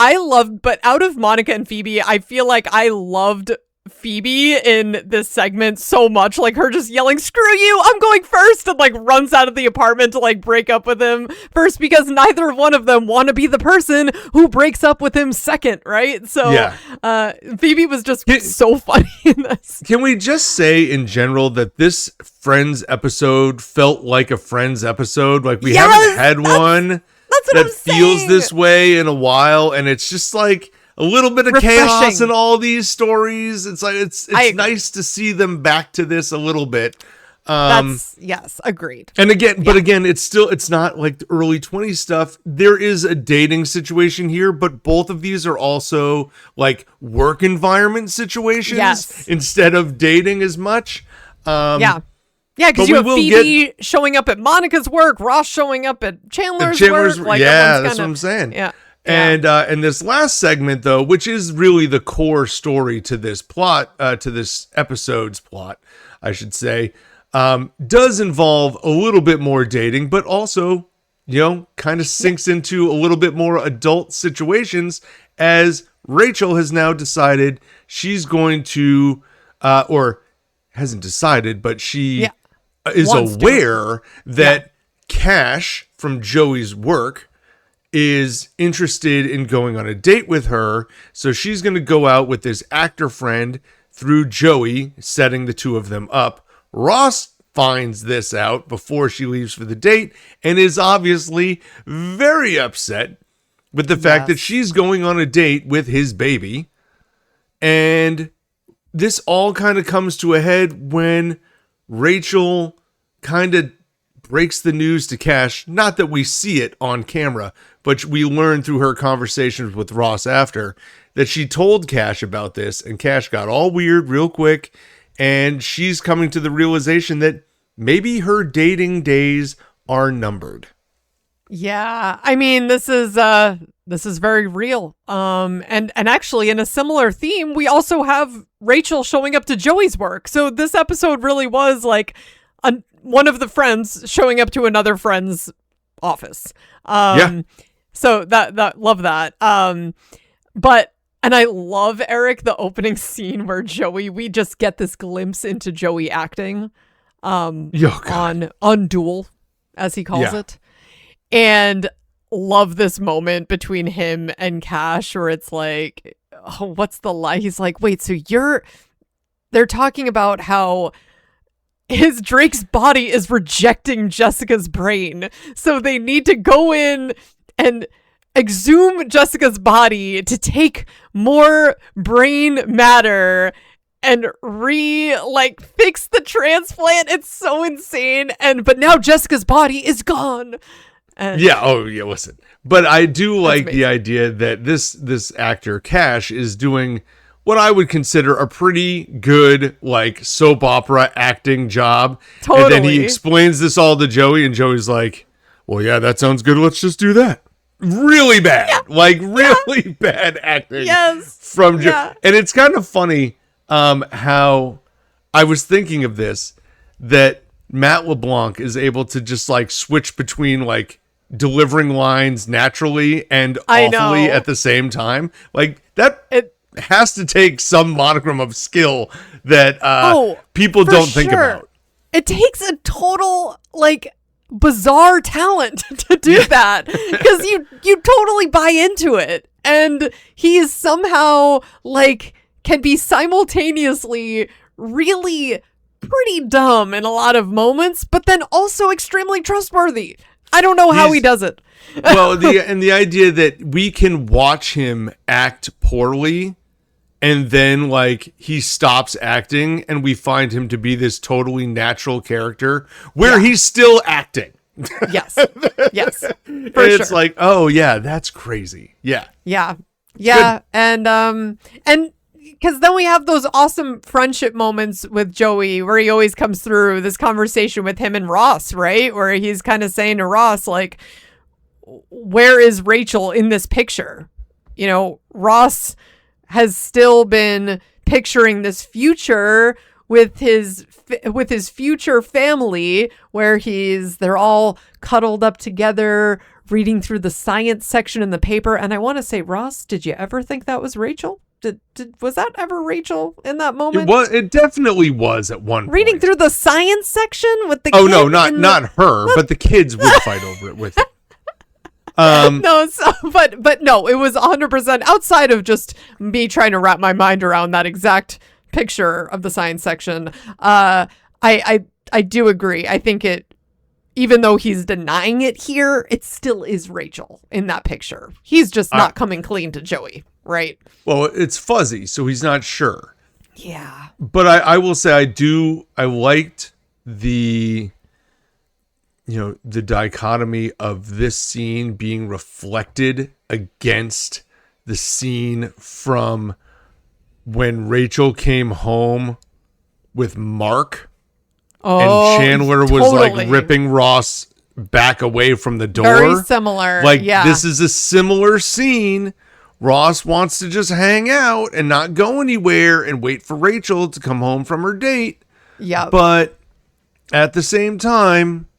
[SPEAKER 1] but out of Monica and Phoebe, I feel like I loved Phoebe in this segment so much, like her just yelling, "Screw you, I'm going first," and like runs out of the apartment to like break up with him first, because neither one of them want to be the person who breaks up with him second, right? So
[SPEAKER 2] Yeah.
[SPEAKER 1] Phoebe was just so funny in this.
[SPEAKER 2] Can we just say in general that this Friends episode felt like a Friends episode? Like we haven't had one
[SPEAKER 1] That's what
[SPEAKER 2] that
[SPEAKER 1] I'm
[SPEAKER 2] feels
[SPEAKER 1] saying.
[SPEAKER 2] this way in a while, and it's just like a little bit of
[SPEAKER 1] Refreshing.
[SPEAKER 2] chaos in all these stories. It's like it's
[SPEAKER 1] I agree.
[SPEAKER 2] nice to see them back to this a little bit.
[SPEAKER 1] Yes, agreed.
[SPEAKER 2] And again, but again, it's not like the early 20s stuff. There is a dating situation here, but both of these are also like work environment situations
[SPEAKER 1] Yes.
[SPEAKER 2] instead of dating as much.
[SPEAKER 1] Yeah, because
[SPEAKER 2] but
[SPEAKER 1] you
[SPEAKER 2] we
[SPEAKER 1] have
[SPEAKER 2] will
[SPEAKER 1] Phoebe showing up at Monica's work, Ross showing up at Chandler's work. Like,
[SPEAKER 2] yeah,
[SPEAKER 1] everyone's
[SPEAKER 2] that's
[SPEAKER 1] kinda-
[SPEAKER 2] what I'm saying.
[SPEAKER 1] Yeah.
[SPEAKER 2] And this last segment, though, which is really the core story to this plot, to this episode's plot, I should say, does involve a little bit more dating, but also, kind of sinks into a little bit more adult situations, as Rachel has now decided she's going to, or hasn't decided, but she is
[SPEAKER 1] Wants to.
[SPEAKER 2] aware that Cash from Joey's work is interested in going on a date with her. So she's going to go out with this actor friend through Joey, setting the two of them up. Ross finds this out before she leaves for the date and is obviously very upset with the fact that she's going on a date with his baby. And this all kind of comes to a head when Rachel kind of breaks the news to Cash. Not that we see it on camera, but we learn through her conversations with Ross after that she told Cash about this, and Cash got all weird real quick, and she's coming to the realization that maybe her dating days are numbered.
[SPEAKER 1] Yeah, I mean, this is very real. And actually, in a similar theme, we also have Rachel showing up to Joey's work. So this episode really was like one of the friends showing up to another friend's office. So that love that. And I love, Eric, the opening scene where we just get this glimpse into Joey acting on Duel, as he calls it. And love this moment between him and Cash where it's like, oh, what's the lie? He's like, wait, so they're talking about how Drake's body is rejecting Jessica's brain. So they need to go in and exhume Jessica's body to take more brain matter and fix the transplant. It's so insane. But now Jessica's body is gone.
[SPEAKER 2] Listen. But I do like the idea that this actor Cash is doing what I would consider a pretty good soap opera acting job.
[SPEAKER 1] Totally.
[SPEAKER 2] And then he explains this all to Joey, and Joey's like, well, yeah, that sounds good. Let's just do that. Really bad. Really bad acting.
[SPEAKER 1] Yes.
[SPEAKER 2] From Joey. And it's kind of funny how I was thinking of this, that Matt LeBlanc is able to just switch between delivering lines naturally and awfully at the same time. It has to take some modicum of skill that people don't think about.
[SPEAKER 1] It takes a total bizarre talent to do that, because you totally buy into it, and he is somehow can be simultaneously really pretty dumb in a lot of moments, but then also extremely trustworthy. I don't know how he does it.
[SPEAKER 2] Well, the idea that we can watch him act poorly, and then he stops acting, and we find him to be this totally natural character where he's still acting.
[SPEAKER 1] Yes. For
[SPEAKER 2] it's
[SPEAKER 1] sure.
[SPEAKER 2] oh yeah, that's crazy. Yeah.
[SPEAKER 1] Yeah. And because then we have those awesome friendship moments with Joey where he always comes through this conversation with him and Ross, right? Where he's kind of saying to Ross, like, where is Rachel in this picture? You know, Ross has still been picturing this future with his future family where they're all cuddled up together reading through the science section in the paper. And I want to say, Ross, did you ever think that was Rachel? Was that ever Rachel in that moment?
[SPEAKER 2] It definitely was at one point.
[SPEAKER 1] Reading through the science section with the
[SPEAKER 2] Oh no, not her, but the kids would fight over it with it.
[SPEAKER 1] No, but no, it was 100% outside of just me trying to wrap my mind around that exact picture of the science section. I do agree. I think even though he's denying it here, it still is Rachel in that picture. He's just not coming clean to Joey, right?
[SPEAKER 2] Well, it's fuzzy, so he's not sure.
[SPEAKER 1] Yeah.
[SPEAKER 2] But I will say I liked the dichotomy of this scene being reflected against the scene from when Rachel came home with Mark. And Chandler was like ripping Ross back away from the door.
[SPEAKER 1] Very similar.
[SPEAKER 2] Like, this is a similar scene. Ross wants to just hang out and not go anywhere and wait for Rachel to come home from her date.
[SPEAKER 1] Yeah.
[SPEAKER 2] But at the same time,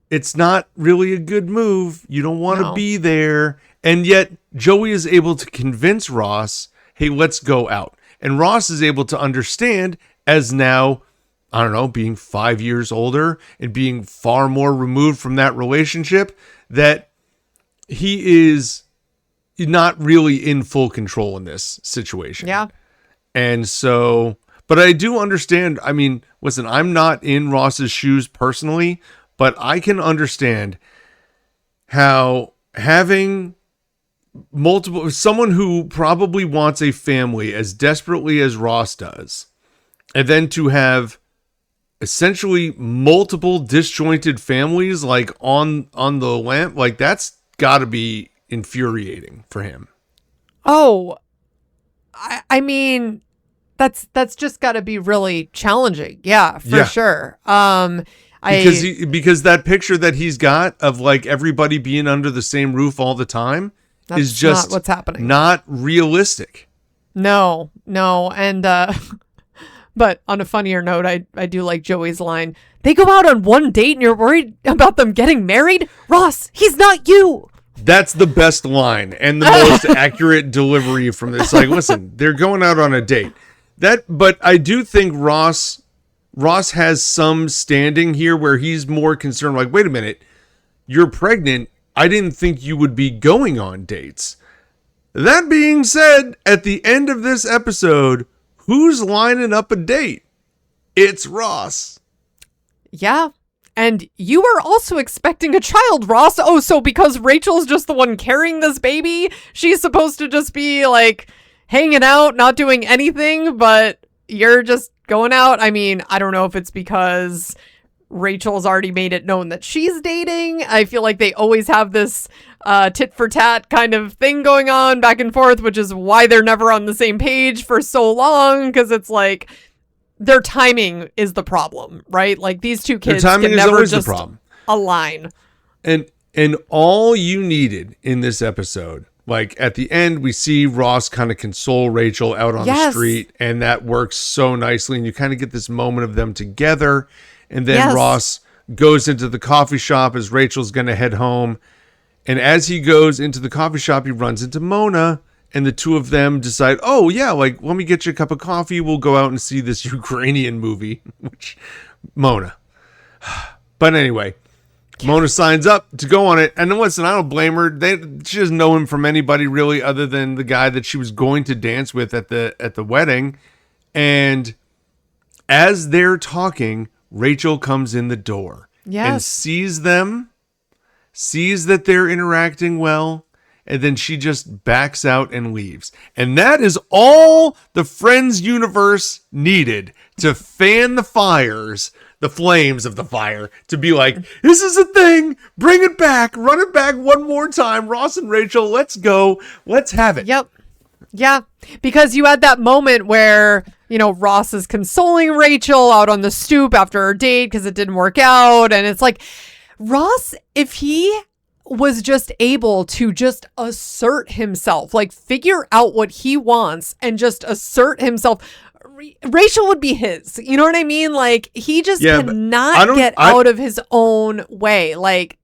[SPEAKER 2] it's not really a good move. You don't want to be there. And yet Joey is able to convince Ross, hey, let's go out. And Ross is able to understand, as now, I don't know, being 5 years older and being far more removed from that relationship, that he is not really in full control in this situation.
[SPEAKER 1] Yeah.
[SPEAKER 2] And so, but I do understand. I mean, listen, I'm not in Ross's shoes personally, but I can understand how having someone who probably wants a family as desperately as Ross does, and then to have essentially multiple disjointed families like on the lamp, like that's got to be infuriating for him.
[SPEAKER 1] Oh, I mean, that's just got to be really challenging. Yeah, for sure.
[SPEAKER 2] Because that picture that he's got of like everybody being under the same roof all the time is just
[SPEAKER 1] not what's happening.
[SPEAKER 2] Not realistic.
[SPEAKER 1] No. And, but on a funnier note, I do like Joey's line. They go out on one date and you're worried about them getting married? Ross, he's not you.
[SPEAKER 2] That's the best line and the most accurate delivery from this. Like, listen, they're going out on a date. But I do think Ross has some standing here where he's more concerned. Like, wait a minute, you're pregnant. I didn't think you would be going on dates. That being said, at the end of this episode, who's lining up a date? It's Ross.
[SPEAKER 1] Yeah. And you were also expecting a child, Ross. Oh, so because Rachel's just the one carrying this baby, she's supposed to just be like hanging out, not doing anything, but you're just going out. I mean, I don't know if it's because Rachel's already made it known that she's dating. I feel like they always have this tit for tat kind of thing going on back and forth, which is why they're never on the same page for so long, because it's like their timing is the problem, right? Like these two kids can never just align.
[SPEAKER 2] And all you needed in this episode, like at the end, we see Ross kind of console Rachel out on the street, and that works so nicely. And you kind of get this moment of them together. And then Ross goes into the coffee shop as Rachel's going to head home. And as he goes into the coffee shop, he runs into Mona. And the two of them decide, oh, yeah, like, let me get you a cup of coffee. We'll go out and see this Ukrainian movie. Which, Mona. But anyway, Mona signs up to go on it. And then listen, I don't blame her. She doesn't know him from anybody really other than the guy that she was going to dance with at the wedding. And as they're talking, Rachel comes in the door and sees them, sees that they're interacting well, and then she just backs out and leaves. And that is all the Friends universe needed to fan the flames of the fire, to be like, this is a thing, bring it back, run it back one more time, Ross and Rachel, let's go, let's have it.
[SPEAKER 1] Yep. Yeah, because you had that moment where, Ross is consoling Rachel out on the stoop after her date because it didn't work out. And it's like, Ross, if he was just able to just assert himself, like figure out what he wants and just assert himself, Rachel would be his. You know what I mean? Like, he just cannot get out of his own way. Like,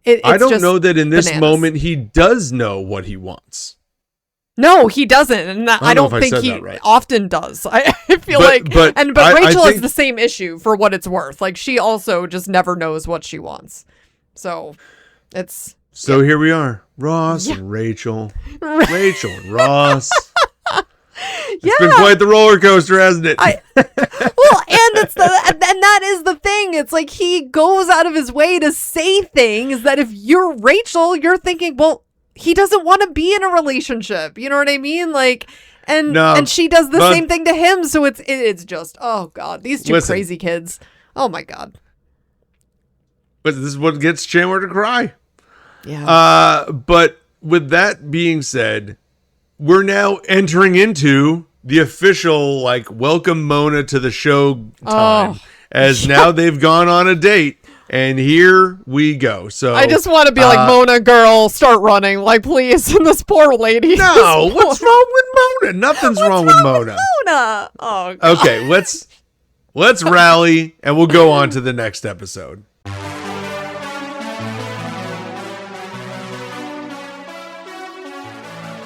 [SPEAKER 2] I don't know that in this
[SPEAKER 1] bananas.
[SPEAKER 2] moment he does know what he wants.
[SPEAKER 1] No, he doesn't, and I don't think he often does. I feel but Rachel has the same issue for what it's worth. Like, she also just never knows what she wants. So it's
[SPEAKER 2] here we are, Ross and Rachel, Rachel and Ross. It's been quite the roller coaster, hasn't it?
[SPEAKER 1] And that is the thing. It's like he goes out of his way to say things that if you're Rachel, you're thinking, well, he doesn't want to be in a relationship. You know what I mean? Like, and she does the same thing to him. So it's just, oh God, these two crazy kids. Oh my God.
[SPEAKER 2] But this is what gets Chandler to cry.
[SPEAKER 1] Yeah.
[SPEAKER 2] But with that being said, we're now entering into the official, welcome Mona to the show time. As now they've gone on a date. And here we go. So
[SPEAKER 1] I just want to be like, Mona, girl, start running. Like, please. And this poor lady.
[SPEAKER 2] No, what's wrong with Mona? Nothing's wrong with Mona.
[SPEAKER 1] Oh, God.
[SPEAKER 2] Okay, let's rally, and we'll go on to the next episode.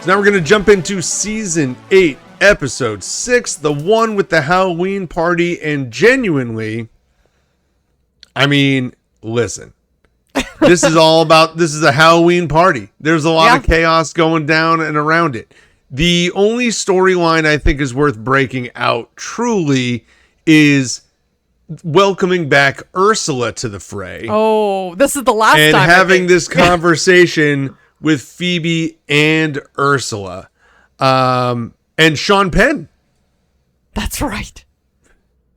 [SPEAKER 2] So now we're going to jump into Season 8, Episode 6, the one with the Halloween party, and genuinely... I mean, listen, this is a Halloween party. There's a lot of chaos going down and around it. The only storyline I think is worth breaking out truly is welcoming back Ursula to the fray.
[SPEAKER 1] Oh, this is the last time.
[SPEAKER 2] And having this conversation with Phoebe and Ursula, and Sean Penn.
[SPEAKER 1] That's right.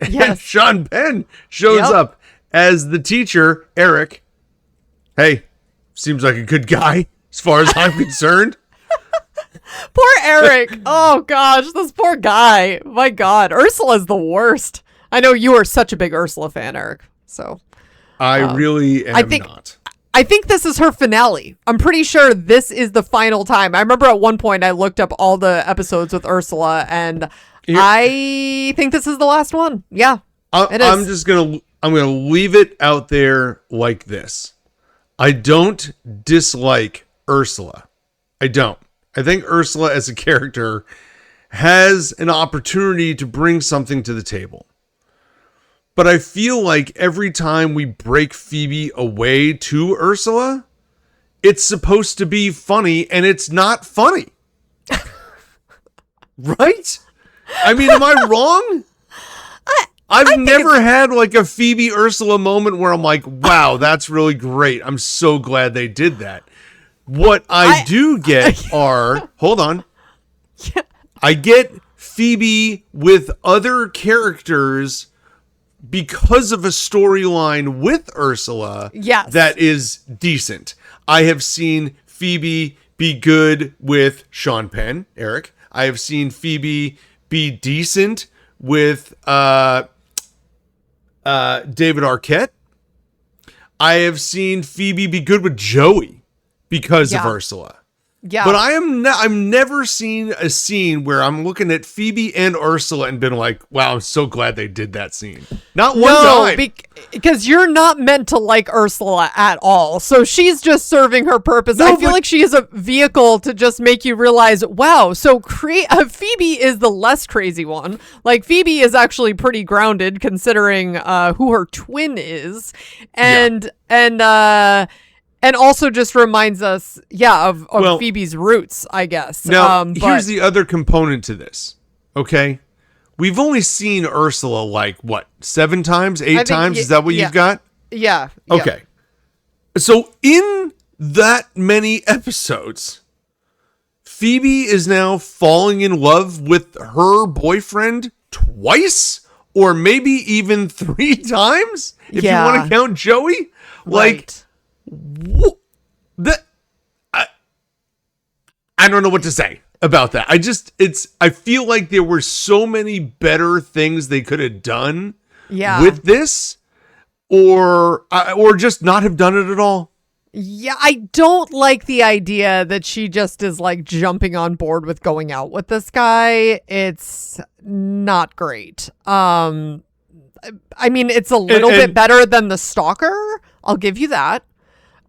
[SPEAKER 2] Yes. And Sean Penn shows up as the teacher, Eric. Hey, seems like a good guy as far as I'm concerned.
[SPEAKER 1] Poor Eric. Oh, gosh, this poor guy. My God, Ursula's the worst. I know you are such a big Ursula fan, Eric. So
[SPEAKER 2] I really am not.
[SPEAKER 1] I think this is her finale. I'm pretty sure this is the final time. I remember at one point I looked up all the episodes with Ursula, and I think this is the last one. Yeah, it is.
[SPEAKER 2] I'm going to leave it out there like this. I don't dislike Ursula. I don't. I think Ursula as a character has an opportunity to bring something to the table. But I feel like every time we break Phoebe away to Ursula, it's supposed to be funny, and it's not funny. Right? I mean, am I wrong? I've never had a Phoebe Ursula moment where I'm like, wow, that's really great. I'm so glad they did that. What I do get are, hold on.
[SPEAKER 1] Yeah.
[SPEAKER 2] I get Phoebe with other characters because of a storyline with Ursula that is decent. I have seen Phoebe be good with Sean Penn, Eric. I have seen Phoebe be decent with David Arquette. I have seen Phoebe be good with Joey because of Ursula.
[SPEAKER 1] Yeah.
[SPEAKER 2] But I've never seen a scene where I'm looking at Phoebe and Ursula and been like, wow, I'm so glad they did that scene. Not one time.
[SPEAKER 1] Because you're not meant to like Ursula at all. So she's just serving her purpose. I feel like she is a vehicle to just make you realize, wow, so Phoebe is the less crazy one. Like, Phoebe is actually pretty grounded considering who her twin is. And also just reminds us, of Phoebe's roots, I guess.
[SPEAKER 2] Now, here's the other component to this, okay? We've only seen Ursula 7 times, 8 times? Is that what you've got?
[SPEAKER 1] Yeah.
[SPEAKER 2] Okay. So in that many episodes, Phoebe is now falling in love with her boyfriend twice? Or maybe even 3 times? If you want to count Joey?
[SPEAKER 1] Right.
[SPEAKER 2] I don't know what to say. about that. I feel like there were so many better things they could have done with this, or just not have done it at all.
[SPEAKER 1] Yeah, I don't like the idea that she just is like jumping on board with going out with this guy. It's not great. I mean, it's a little bit better than the stalker. I'll give you that.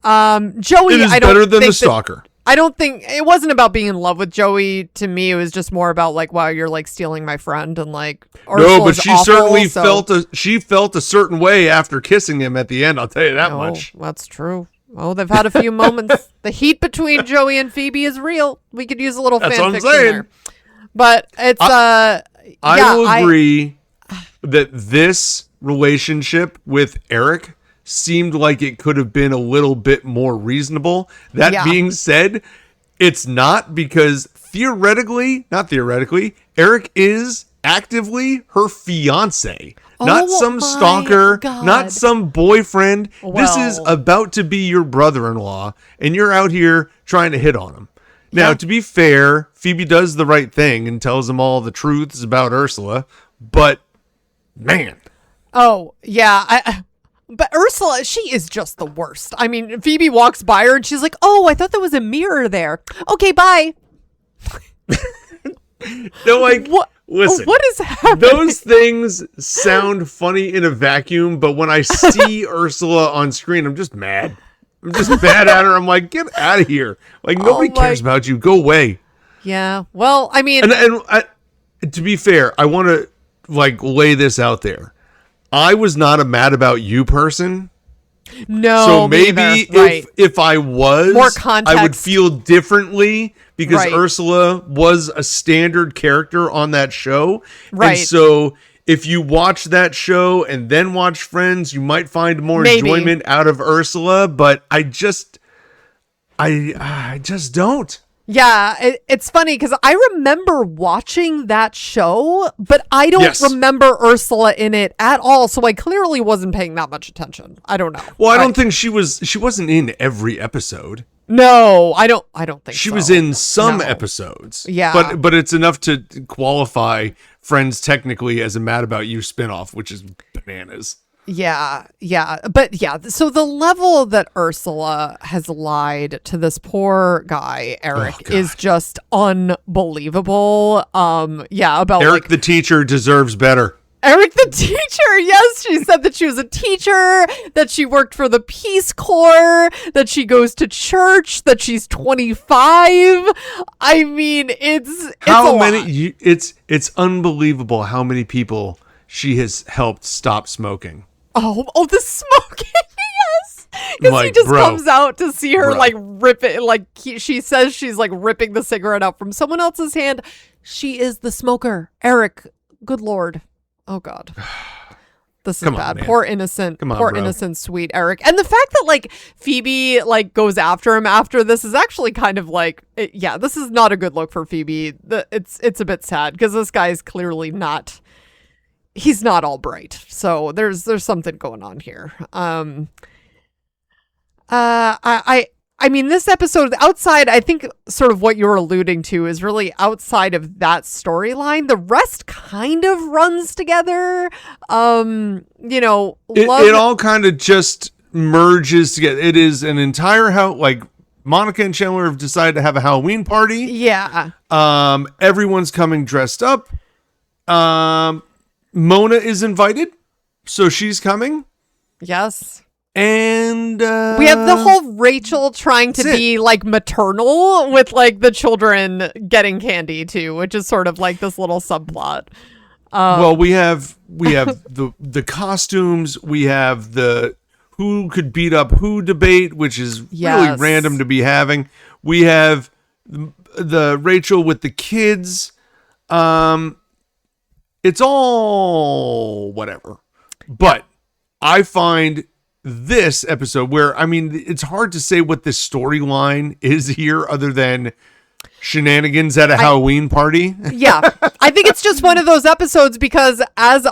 [SPEAKER 1] Joey,
[SPEAKER 2] it is better than the stalker.
[SPEAKER 1] I don't think it wasn't about being in love with Joey. To me, it was just more about like, wow, you're like stealing my friend, and like,
[SPEAKER 2] no, but she certainly felt a certain way after kissing him at the end. I'll tell you that much.
[SPEAKER 1] That's true. Oh, they've had a few moments. The heat between Joey and Phoebe is real. We could use a little fan fiction there. But it's
[SPEAKER 2] I will agree that this relationship with Eric seemed like it could have been a little bit more reasonable. That being said, it's not, because not theoretically, Eric is actively her fiance. Not some stalker, not some boyfriend. Well, this is about to be your brother-in-law, and you're out here trying to hit on him. Now, to be fair, Phoebe does the right thing and tells him all the truths about Ursula, but man.
[SPEAKER 1] Oh, yeah. But Ursula, she is just the worst. I mean, Phoebe walks by her and she's like, oh, I thought there was a mirror there. Okay, bye.
[SPEAKER 2] They're like, what? Listen,
[SPEAKER 1] what is happening?
[SPEAKER 2] Those things sound funny in a vacuum, but when I see Ursula on screen, I'm just mad. I'm just mad at her. I'm like, get out of here. Like, nobody cares about you. Go away.
[SPEAKER 1] Yeah. Well, I mean,
[SPEAKER 2] and to be fair, I want to like lay this out there. I was not a mad about you person.
[SPEAKER 1] No.
[SPEAKER 2] So maybe if I was,
[SPEAKER 1] more context,
[SPEAKER 2] I would feel differently, because Ursula was a standard character on that show. Right. And so if you watch that show and then watch Friends, you might find more enjoyment out of Ursula, but I just don't.
[SPEAKER 1] Yeah, it's funny because I remember watching that show, but I don't remember Ursula in it at all. So I clearly wasn't paying that much attention. I don't know.
[SPEAKER 2] Well, I don't think she wasn't in every episode.
[SPEAKER 1] No, I don't think
[SPEAKER 2] she was in some episodes.
[SPEAKER 1] Yeah.
[SPEAKER 2] But it's enough to qualify Friends technically as a Mad About You spinoff, which is bananas.
[SPEAKER 1] Yeah. But yeah, so the level that Ursula has lied to this poor guy, Eric, is just unbelievable. About
[SPEAKER 2] Eric the teacher deserves better.
[SPEAKER 1] Eric the teacher, yes, she said that she was a teacher, that she worked for the Peace Corps, that she goes to church, that she's 25. I mean, it's
[SPEAKER 2] unbelievable how many people she has helped stop smoking.
[SPEAKER 1] Oh, the smoking, yes. Because he just comes out to see her like rip it, like she says she's like ripping the cigarette out from someone else's hand. She is the smoker. Eric, good Lord. Oh God, this is bad. Poor innocent, innocent, sweet Eric. And the fact that like Phoebe like goes after him after this is actually kind of like, this is not a good look for Phoebe. It's a bit sad because this guy is clearly not. He's not all bright. So there's something going on here. I mean, this episode outside, I think sort of what you're alluding to is really outside of that storyline. The rest kind of runs together. It
[SPEAKER 2] all kind of just merges together. It is an entire house, like Monica and Chandler have decided to have a Halloween party.
[SPEAKER 1] Yeah.
[SPEAKER 2] Everyone's coming dressed up. Mona is invited, so she's coming.
[SPEAKER 1] Yes.
[SPEAKER 2] And
[SPEAKER 1] we have the whole Rachel trying to be like maternal with like the children getting candy too, which is sort of like this little subplot.
[SPEAKER 2] Well, we have the costumes, we have the who could beat up who debate, which is really random to be having. We have the Rachel with the kids. It's all whatever. But I find this episode where, I mean, it's hard to say what this storyline is here other than shenanigans at a Halloween party.
[SPEAKER 1] Yeah. I think it's just one of those episodes because as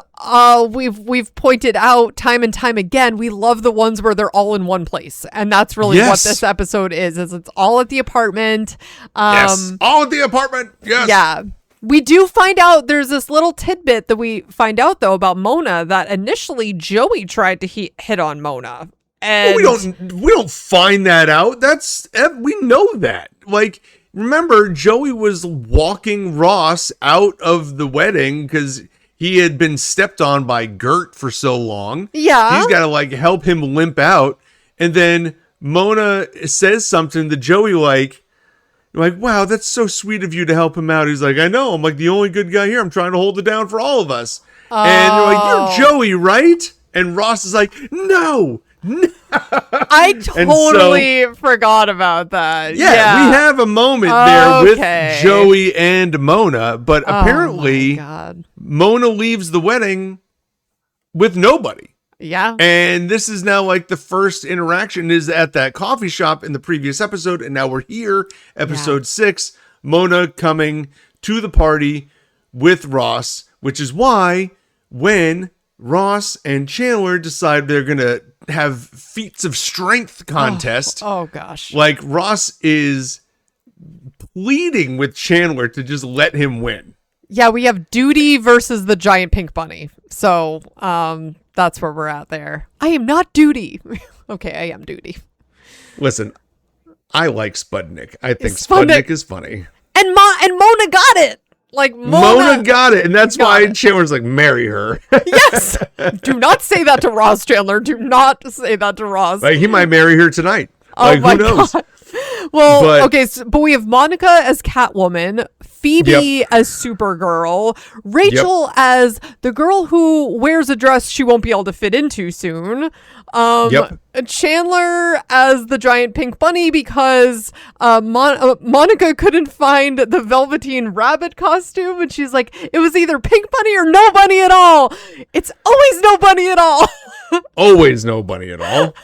[SPEAKER 1] we've pointed out time and time again, we love the ones where they're all in one place. And that's really what this episode is it's all at the apartment.
[SPEAKER 2] Yes, all at the apartment. Yes.
[SPEAKER 1] Yeah. We do find out there's this little tidbit that we find out though about Mona that initially Joey tried to hit on Mona. And
[SPEAKER 2] we don't find that out. We know that. Like, remember, Joey was walking Ross out of the wedding because he had been stepped on by Gert for so long.
[SPEAKER 1] Yeah.
[SPEAKER 2] He's got to like help him limp out. And then Mona says something to Joey like, wow, that's so sweet of you to help him out. He's like, I know. I'm like the only good guy here. I'm trying to hold it down for all of us. And you're like, you're Joey, right? And Ross is like, no.
[SPEAKER 1] I totally forgot about that.
[SPEAKER 2] Yeah, we have a moment there with Joey and Mona, but apparently Mona leaves the wedding with nobody.
[SPEAKER 1] Yeah.
[SPEAKER 2] And this is now like the first interaction is at that coffee shop in the previous episode, and now we're here, episode 6, Mona coming to the party with Ross, which is why when Ross and Chandler decide they're going to have feats of strength contest.
[SPEAKER 1] Oh gosh.
[SPEAKER 2] Like Ross is pleading with Chandler to just let him win.
[SPEAKER 1] Yeah, we have Duty versus the giant pink bunny. So, that's where we're at there. I am not Duty. Okay, I am Duty.
[SPEAKER 2] Listen, I like Spudnik. I think Spudnik is funny.
[SPEAKER 1] And Mona got it. Like
[SPEAKER 2] Mona got it, and that's why Chandler's like, marry her.
[SPEAKER 1] Yes. Do not say that to Ross, Chandler. Do not say that to Ross.
[SPEAKER 2] Like he might marry her tonight.
[SPEAKER 1] Oh
[SPEAKER 2] like
[SPEAKER 1] my
[SPEAKER 2] who knows?
[SPEAKER 1] God. Well, but we have Monica as Catwoman, Phoebe as Supergirl, Rachel as the girl who wears a dress she won't be able to fit into soon. Chandler as the giant pink bunny because Monica couldn't find the Velveteen Rabbit costume, and she's like, it was either pink bunny or no bunny at all. It's always no bunny at all.
[SPEAKER 2] Always no bunny at all.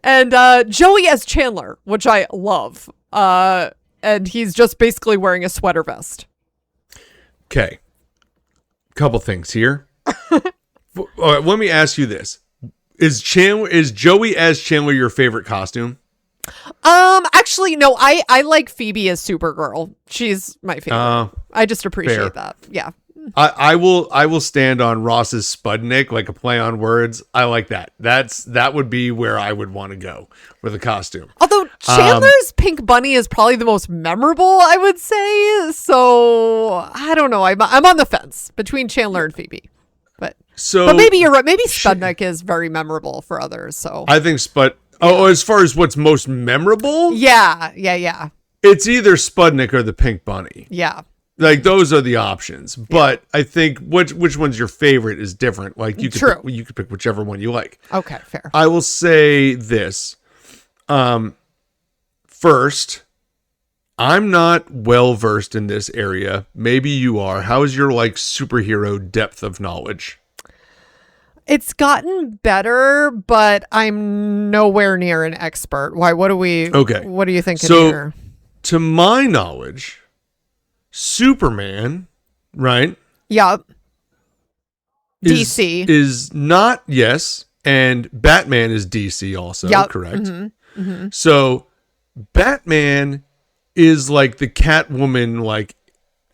[SPEAKER 1] And Joey as Chandler, which I love. And he's just basically wearing a sweater vest.
[SPEAKER 2] Okay. Couple things here. All right, let me ask you this. Is Joey as Chandler your favorite costume?
[SPEAKER 1] Actually, no, I like Phoebe as Supergirl. She's my favorite. I just appreciate that. Yeah.
[SPEAKER 2] I will stand on Ross's Spudnik, like a play on words. I like that. That would be where I would want to go with a costume.
[SPEAKER 1] Although Chandler's pink bunny is probably the most memorable, I would say. So I don't know. I'm on the fence between Chandler and Phoebe. But maybe you're right. Maybe Spudnik is very memorable for others. So
[SPEAKER 2] I think as far as what's most memorable,
[SPEAKER 1] yeah,
[SPEAKER 2] it's either Spudnik or the pink bunny.
[SPEAKER 1] Yeah.
[SPEAKER 2] Like those are the options, but I think which one's your favorite is different. Like you could pick whichever one you like.
[SPEAKER 1] Okay, fair.
[SPEAKER 2] I will say this. First, I'm not well versed in this area. Maybe you are. How is your like superhero depth of knowledge?
[SPEAKER 1] It's gotten better, but I'm nowhere near an expert. Why? What do you think?
[SPEAKER 2] So, to my knowledge, Superman, right?
[SPEAKER 1] Yep. DC
[SPEAKER 2] is not, yes, and Batman is DC also, correct? Mm-hmm. Mm-hmm. So Batman is like the Catwoman like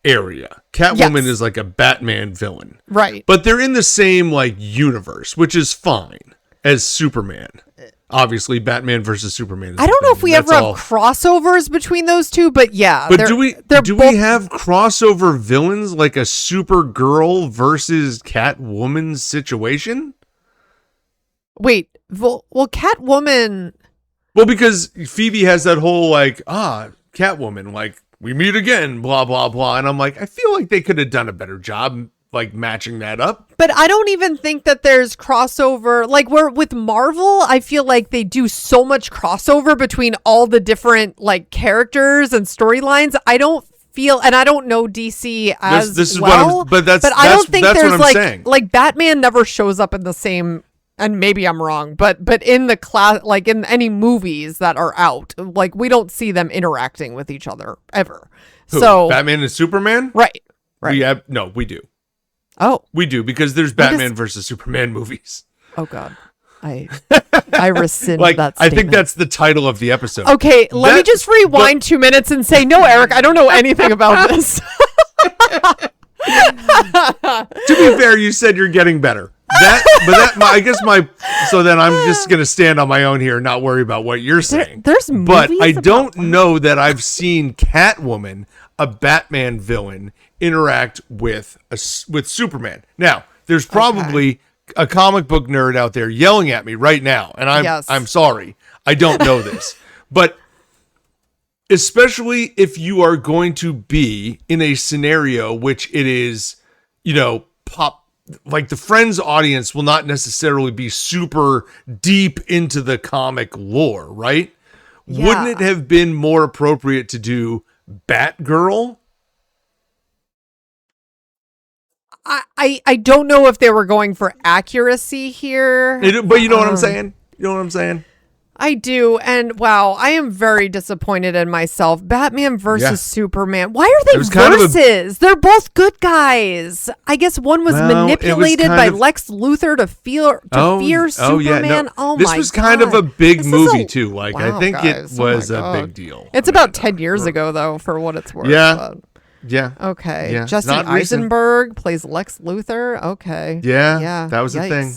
[SPEAKER 2] area. Catwoman is like a Batman villain.
[SPEAKER 1] Right.
[SPEAKER 2] But they're in the same like universe, which is fine as Superman. Obviously, Batman versus Superman.
[SPEAKER 1] I don't know if we ever have crossovers between those two, but yeah.
[SPEAKER 2] But do we have crossover villains like a Supergirl versus Catwoman situation?
[SPEAKER 1] Wait, well, Catwoman.
[SPEAKER 2] Well, because Phoebe has that whole like, Catwoman, like we meet again, blah blah blah, and I'm like, I feel like they could have done a better job like matching that up.
[SPEAKER 1] But I don't even think that there's crossover. Like with Marvel, I feel like they do so much crossover between all the different like characters and storylines. I don't feel, and I don't know DC as
[SPEAKER 2] this is
[SPEAKER 1] well.
[SPEAKER 2] But
[SPEAKER 1] I don't think there's
[SPEAKER 2] saying.
[SPEAKER 1] Like Batman never shows up in the same. And maybe I'm wrong, but in the class, like in any movies that are out, like we don't see them interacting with each other ever.
[SPEAKER 2] Who?
[SPEAKER 1] So
[SPEAKER 2] Batman and Superman,
[SPEAKER 1] right? Right.
[SPEAKER 2] We do.
[SPEAKER 1] Oh.
[SPEAKER 2] We do, because there's Batman versus Superman movies.
[SPEAKER 1] Oh, God. I rescind
[SPEAKER 2] Like,
[SPEAKER 1] that
[SPEAKER 2] I
[SPEAKER 1] statement.
[SPEAKER 2] think that's the title of the episode.
[SPEAKER 1] Okay, let me just rewind 2 minutes and say, no, Eric, I don't know anything about this.
[SPEAKER 2] To be fair, you said you're getting better. So then I'm just going to stand on my own here and not worry about what you're saying.
[SPEAKER 1] There's
[SPEAKER 2] But
[SPEAKER 1] movies
[SPEAKER 2] I don't know that I've seen Catwoman, a Batman villain, interact with Superman. Now, there's probably a comic book nerd out there yelling at me right now, and I'm sorry. I don't know this. But especially if you are going to be in a scenario which it is, like the Friends audience will not necessarily be super deep into the comic lore, right? Yeah. Wouldn't it have been more appropriate to do Batgirl?
[SPEAKER 1] I don't know if they were going for accuracy here.
[SPEAKER 2] But you know what I'm saying? You know what I'm saying?
[SPEAKER 1] I do. And wow, I am very disappointed in myself. Batman versus Superman. Why are they versus? They're both good guys. I guess one was manipulated by Lex Luthor to fear Superman.
[SPEAKER 2] This was kind of a big movie too. Like, I think it was a big deal.
[SPEAKER 1] It's about 10 years ago though, for what it's worth.
[SPEAKER 2] Yeah. Yeah.
[SPEAKER 1] Okay.
[SPEAKER 2] Yeah.
[SPEAKER 1] Jesse Eisenberg plays Lex Luthor. Okay.
[SPEAKER 2] Yeah. That was a thing.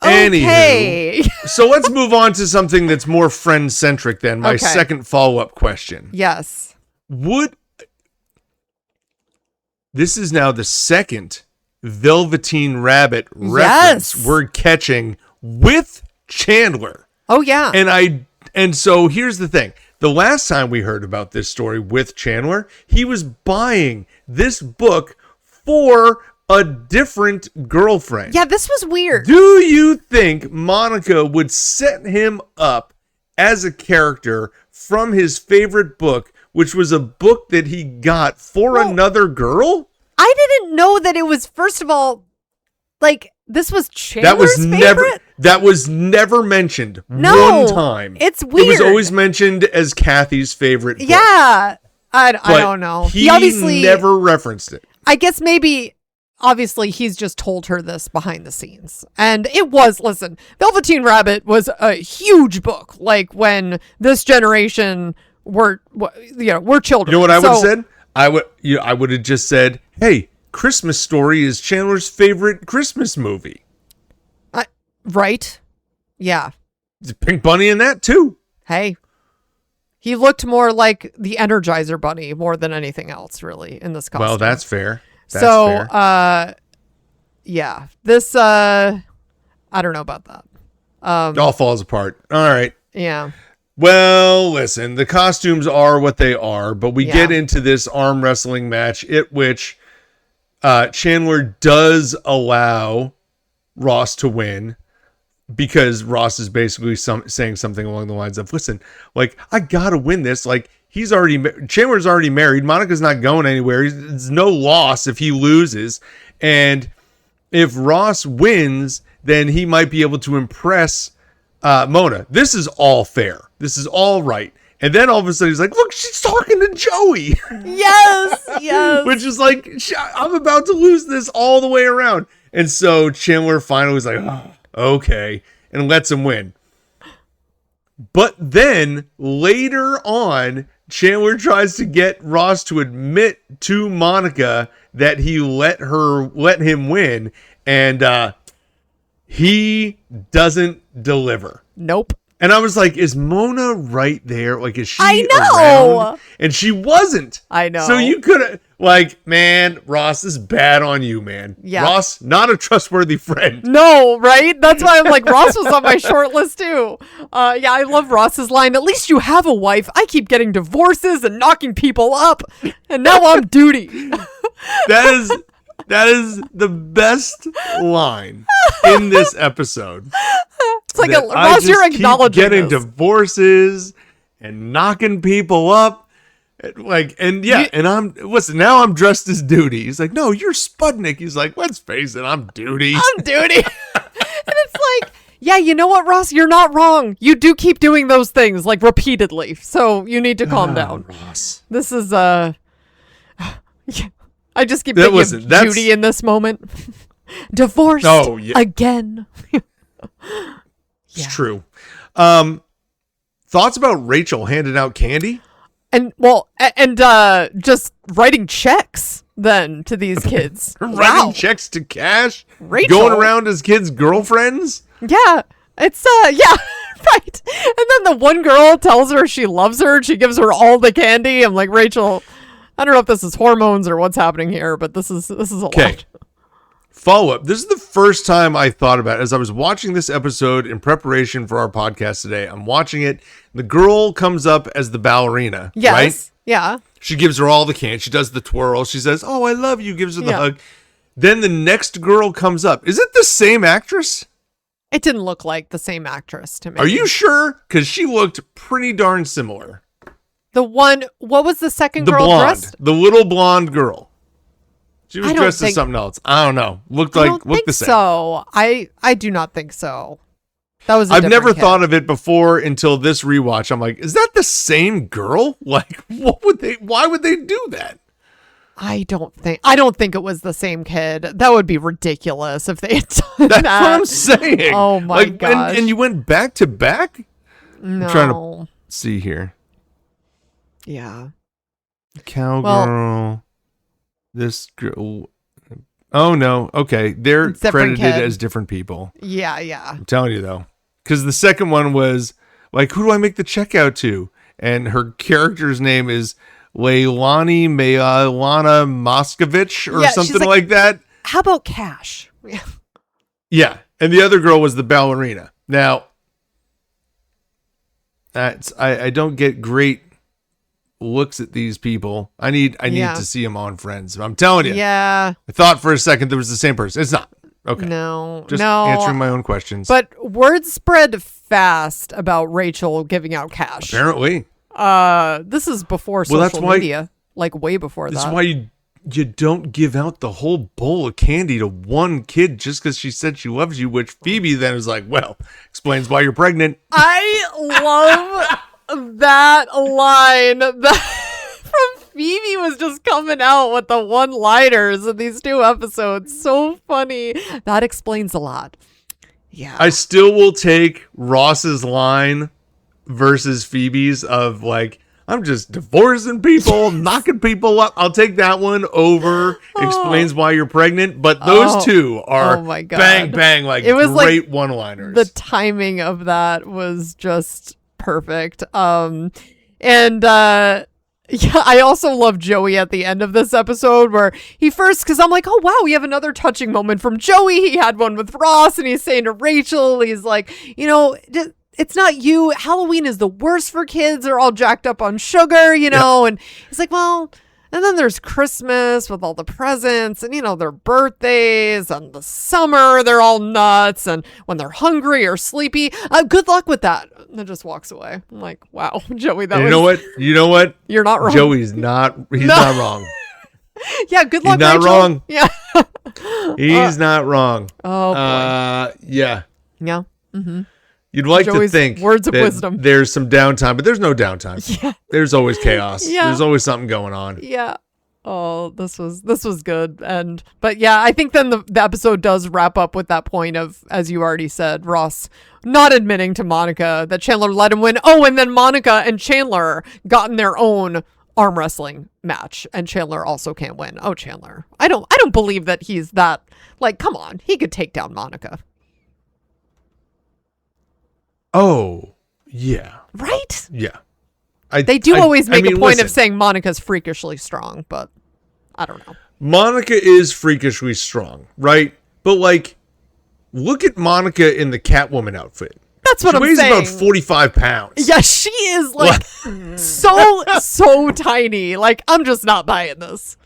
[SPEAKER 1] Okay.
[SPEAKER 2] Anywho, so let's move on to something that's more friend-centric then. My second follow-up question.
[SPEAKER 1] Yes.
[SPEAKER 2] This is now the second Velveteen Rabbit reference we're catching with Chandler.
[SPEAKER 1] Oh, yeah.
[SPEAKER 2] And so here's the thing. The last time we heard about this story with Chandler, he was buying this book for a different girlfriend.
[SPEAKER 1] Yeah, this was weird.
[SPEAKER 2] Do you think Monica would set him up as a character from his favorite book, which was a book that he got for another girl?
[SPEAKER 1] I didn't know that it was, first of all, like, this was Chandler's favorite?
[SPEAKER 2] That was never mentioned one time.
[SPEAKER 1] It's weird.
[SPEAKER 2] It was always mentioned as Kathy's favorite book.
[SPEAKER 1] Yeah. I don't know.
[SPEAKER 2] He obviously never referenced it.
[SPEAKER 1] I guess maybe... Obviously, he's just told her this behind the scenes. And it was, listen, Velveteen Rabbit was a huge book. Like, when this generation were children.
[SPEAKER 2] You know what I would have said? I would have just said, hey, Christmas Story is Chandler's favorite Christmas movie.
[SPEAKER 1] Right? Yeah.
[SPEAKER 2] There's a Pink Bunny in that, too.
[SPEAKER 1] Hey. He looked more like the Energizer Bunny more than anything else, really, in this costume.
[SPEAKER 2] Well, that's fair.
[SPEAKER 1] This, I don't know about that.
[SPEAKER 2] It all falls apart. All right.
[SPEAKER 1] Yeah.
[SPEAKER 2] Well, listen, the costumes are what they are, but we get into this arm wrestling match at which Chandler does allow Ross to win because Ross is basically saying something along the lines of, listen, like, I got to win this. Like, Chandler's already married. Monica's not going anywhere. It's no loss if he loses. And if Ross wins, then he might be able to impress Mona. This is all fair. This is all right. And then all of a sudden he's like, look, she's talking to Joey.
[SPEAKER 1] Yes.
[SPEAKER 2] Which is like, I'm about to lose this all the way around. And so Chandler finally was like, oh, okay, and lets him win. But then later on, Chandler tries to get Ross to admit to Monica that he let him win, and he doesn't deliver.
[SPEAKER 1] Nope.
[SPEAKER 2] And I was like, is Mona right there? Like, is she
[SPEAKER 1] around?
[SPEAKER 2] And she wasn't.
[SPEAKER 1] I know.
[SPEAKER 2] So you could have, like, man, Ross is bad on you, man.
[SPEAKER 1] Yeah.
[SPEAKER 2] Ross, not a trustworthy friend.
[SPEAKER 1] No, right? That's why I'm like, Ross was on my short list too. Yeah, I love Ross's line. At least you have a wife. I keep getting divorces and knocking people up, and now I'm duty.
[SPEAKER 2] That is the best line in this episode.
[SPEAKER 1] It's like Ross, you're acknowledging
[SPEAKER 2] getting
[SPEAKER 1] this.
[SPEAKER 2] Divorces and knocking people up. Now I'm dressed as Duty. He's like, no, you're Sputnik. He's like, let's face it, I'm Duty.
[SPEAKER 1] I'm Duty. And it's like, yeah, you know what, Ross? You're not wrong. You do keep doing those things, like, repeatedly. So you need to calm down.
[SPEAKER 2] Ross.
[SPEAKER 1] This is, I just keep thinking of Judy in this moment. Divorced again.
[SPEAKER 2] It's true. Thoughts about Rachel handing out candy?
[SPEAKER 1] And just writing checks then to these kids.
[SPEAKER 2] Writing checks to cash?
[SPEAKER 1] Rachel.
[SPEAKER 2] Going around as kids' girlfriends?
[SPEAKER 1] Yeah. It's, right. And then the one girl tells her she loves her. She gives her all the candy. I'm like, Rachel, I don't know if this is hormones or what's happening here, but this is a lot.
[SPEAKER 2] Follow up. This is the first time I thought about it. As I was watching this episode in preparation for our podcast today, I'm watching it. The girl comes up as the ballerina.
[SPEAKER 1] Yes.
[SPEAKER 2] Right?
[SPEAKER 1] Yeah.
[SPEAKER 2] She gives her all the candy. She does the twirl. She says, "Oh, I love you." Gives her the hug. Then the next girl comes up. Is it the same actress?
[SPEAKER 1] It didn't look like the same actress to me.
[SPEAKER 2] Are you sure? Because she looked pretty darn similar.
[SPEAKER 1] The one, what was the second girl dressed?
[SPEAKER 2] The little blonde girl. She was dressed as something else. I don't know. Looked the same.
[SPEAKER 1] So I do not think so. That was.
[SPEAKER 2] I've never thought of it before until this rewatch. I'm like, is that the same girl? Like, why would they do that?
[SPEAKER 1] I don't think it was the same kid. That would be ridiculous if they had done
[SPEAKER 2] That's
[SPEAKER 1] that.
[SPEAKER 2] what I'm saying.
[SPEAKER 1] Oh my gosh.
[SPEAKER 2] And you went back to back?
[SPEAKER 1] No.
[SPEAKER 2] I'm trying to see here.
[SPEAKER 1] Yeah.
[SPEAKER 2] Cowgirl. This girl. Oh no. Okay. They're credited as different people.
[SPEAKER 1] Yeah.
[SPEAKER 2] I'm telling you though. Because the second one was like, who do I make the check out to? And her character's name is Leilani Maylana Moskovich or something like that.
[SPEAKER 1] How about cash?
[SPEAKER 2] Yeah. And the other girl was the ballerina. Now, I don't get great looks at these people. I need to see them on Friends. I'm telling you.
[SPEAKER 1] Yeah.
[SPEAKER 2] I thought for a second there was the same person. It's not. Okay.
[SPEAKER 1] No.
[SPEAKER 2] Just answering my own questions.
[SPEAKER 1] But word spread fast about Rachel giving out cash.
[SPEAKER 2] Apparently.
[SPEAKER 1] This is before social media, like way before that.
[SPEAKER 2] This is why you don't give out the whole bowl of candy to one kid just because she said she loves you, which Phoebe then is like, well, explains why you're pregnant.
[SPEAKER 1] I love that line. From Phoebe was just coming out with the one-liners in these two episodes. So funny. That explains a lot. Yeah.
[SPEAKER 2] I still will take Ross's line versus Phoebe's of like, I'm just divorcing people, knocking people up. I'll take that one over. Explains why you're pregnant. But those two are bang, bang, like it was great like one-liners.
[SPEAKER 1] The timing of that was just perfect. Yeah, I also love Joey at the end of this episode where he first, because I'm like, oh, wow, we have another touching moment from Joey. He had one with Ross and he's saying to Rachel, he's like, it's not you. Halloween is the worst for kids. They're all jacked up on sugar, and he's like, well, and then there's Christmas with all the presents and, their birthdays and the summer, they're all nuts. And when they're hungry or sleepy, good luck with that. And then just walks away. I'm like, wow, Joey,
[SPEAKER 2] You know what?
[SPEAKER 1] You're not wrong.
[SPEAKER 2] Joey's not, not wrong.
[SPEAKER 1] Yeah, good luck,
[SPEAKER 2] He's not
[SPEAKER 1] Rachel.
[SPEAKER 2] wrong.
[SPEAKER 1] Yeah.
[SPEAKER 2] He's not wrong.
[SPEAKER 1] Oh, boy.
[SPEAKER 2] Yeah.
[SPEAKER 1] Yeah. Mm-hmm.
[SPEAKER 2] You'd like
[SPEAKER 1] Joey's
[SPEAKER 2] to think
[SPEAKER 1] words of wisdom.
[SPEAKER 2] There's some downtime, but there's no downtime.
[SPEAKER 1] Yeah.
[SPEAKER 2] There's always chaos.
[SPEAKER 1] Yeah.
[SPEAKER 2] There's always something going on.
[SPEAKER 1] Yeah. Oh, this was good. But yeah, I think then the episode does wrap up with that point of, as you already said, Ross not admitting to Monica that Chandler let him win. Oh, and then Monica and Chandler got in their own arm wrestling match, and Chandler also can't win. Oh, Chandler. I don't believe that he's that, like, come on. He could take down Monica.
[SPEAKER 2] Oh, yeah.
[SPEAKER 1] Right?
[SPEAKER 2] Yeah.
[SPEAKER 1] They do always make a point of saying Monica's freakishly strong, but I don't know.
[SPEAKER 2] Monica is freakishly strong, right? But, like, look at Monica in the Catwoman outfit.
[SPEAKER 1] That's what I'm saying.
[SPEAKER 2] She weighs about 45 pounds.
[SPEAKER 1] Yeah, she is, like, so tiny. Like, I'm just not buying this.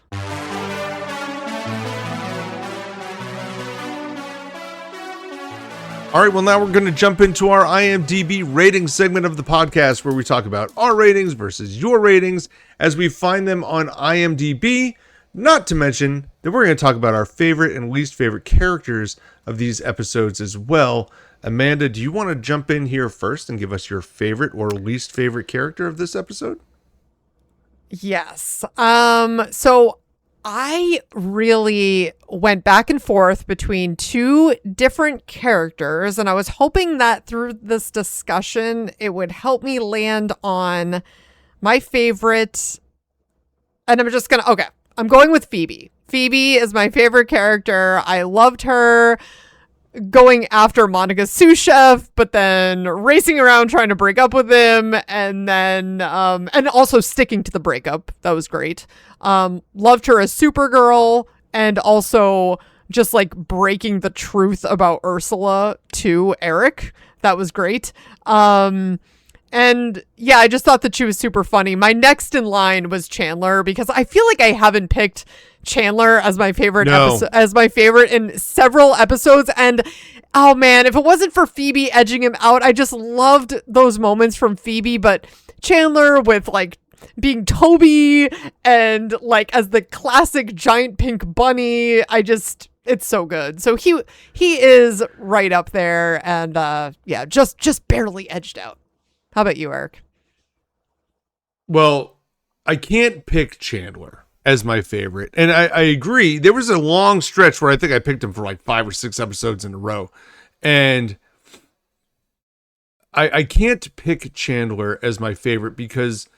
[SPEAKER 2] All right, well, now we're going to jump into our IMDb rating segment of the podcast where we talk about our ratings versus your ratings as we find them on IMDb. Not to mention that we're going to talk about our favorite and least favorite characters of these episodes as well. Amanda, do you want to jump in here first and give us your favorite or least favorite character of this episode?
[SPEAKER 1] Yes. So I really went back and forth between two different characters, and I was hoping that through this discussion, it would help me land on my favorite. And I'm going with Phoebe. Phoebe is my favorite character. I loved her going after Monica's sous chef, but then racing around trying to break up with him, and then and also sticking to the breakup. That was great. Loved her as Supergirl, and also just like breaking the truth about Ursula to Eric. That was great. And yeah, I just thought that she was super funny. My next in line was Chandler, because I feel like I haven't picked Chandler as my favorite in several episodes. And oh man, if it wasn't for Phoebe edging him out, I just loved those moments from Phoebe. But Chandler with like being Toby and like as the classic giant pink bunny, it's so good. So he is right up there, and yeah, just barely edged out. How about you, Eric?
[SPEAKER 2] Well, I can't pick Chandler as my favorite. And I agree. There was a long stretch where I think I picked him for like 5 or 6 episodes in a row. And I can't pick Chandler as my favorite because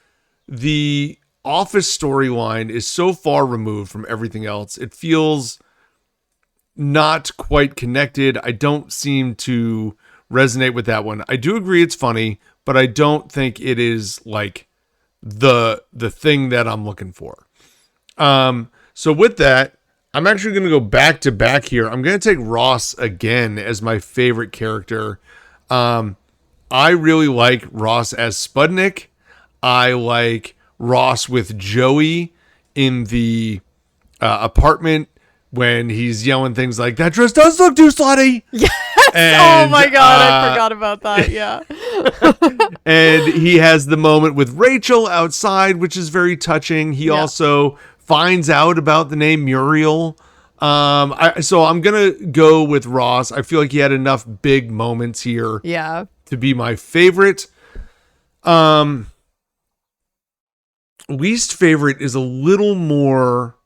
[SPEAKER 2] the Office storyline is so far removed from everything else. It feels not quite connected. I don't seem to resonate with that one. I do agree it's funny, but I don't think it is like the thing that I'm looking for. So with that, I'm actually going to go back to back here. I'm going to take Ross again as my favorite character. I really like Ross as Spudnik. I like Ross with Joey in the apartment when he's yelling things like, "That dress does look too slutty."
[SPEAKER 1] Yes.
[SPEAKER 2] And,
[SPEAKER 1] oh my God. I forgot about that. Yeah.
[SPEAKER 2] And he has the moment with Rachel outside, which is very touching. He also finds out about the name Muriel. So I'm going to go with Ross. I feel like he had enough big moments here to be my favorite. Least favorite is a little more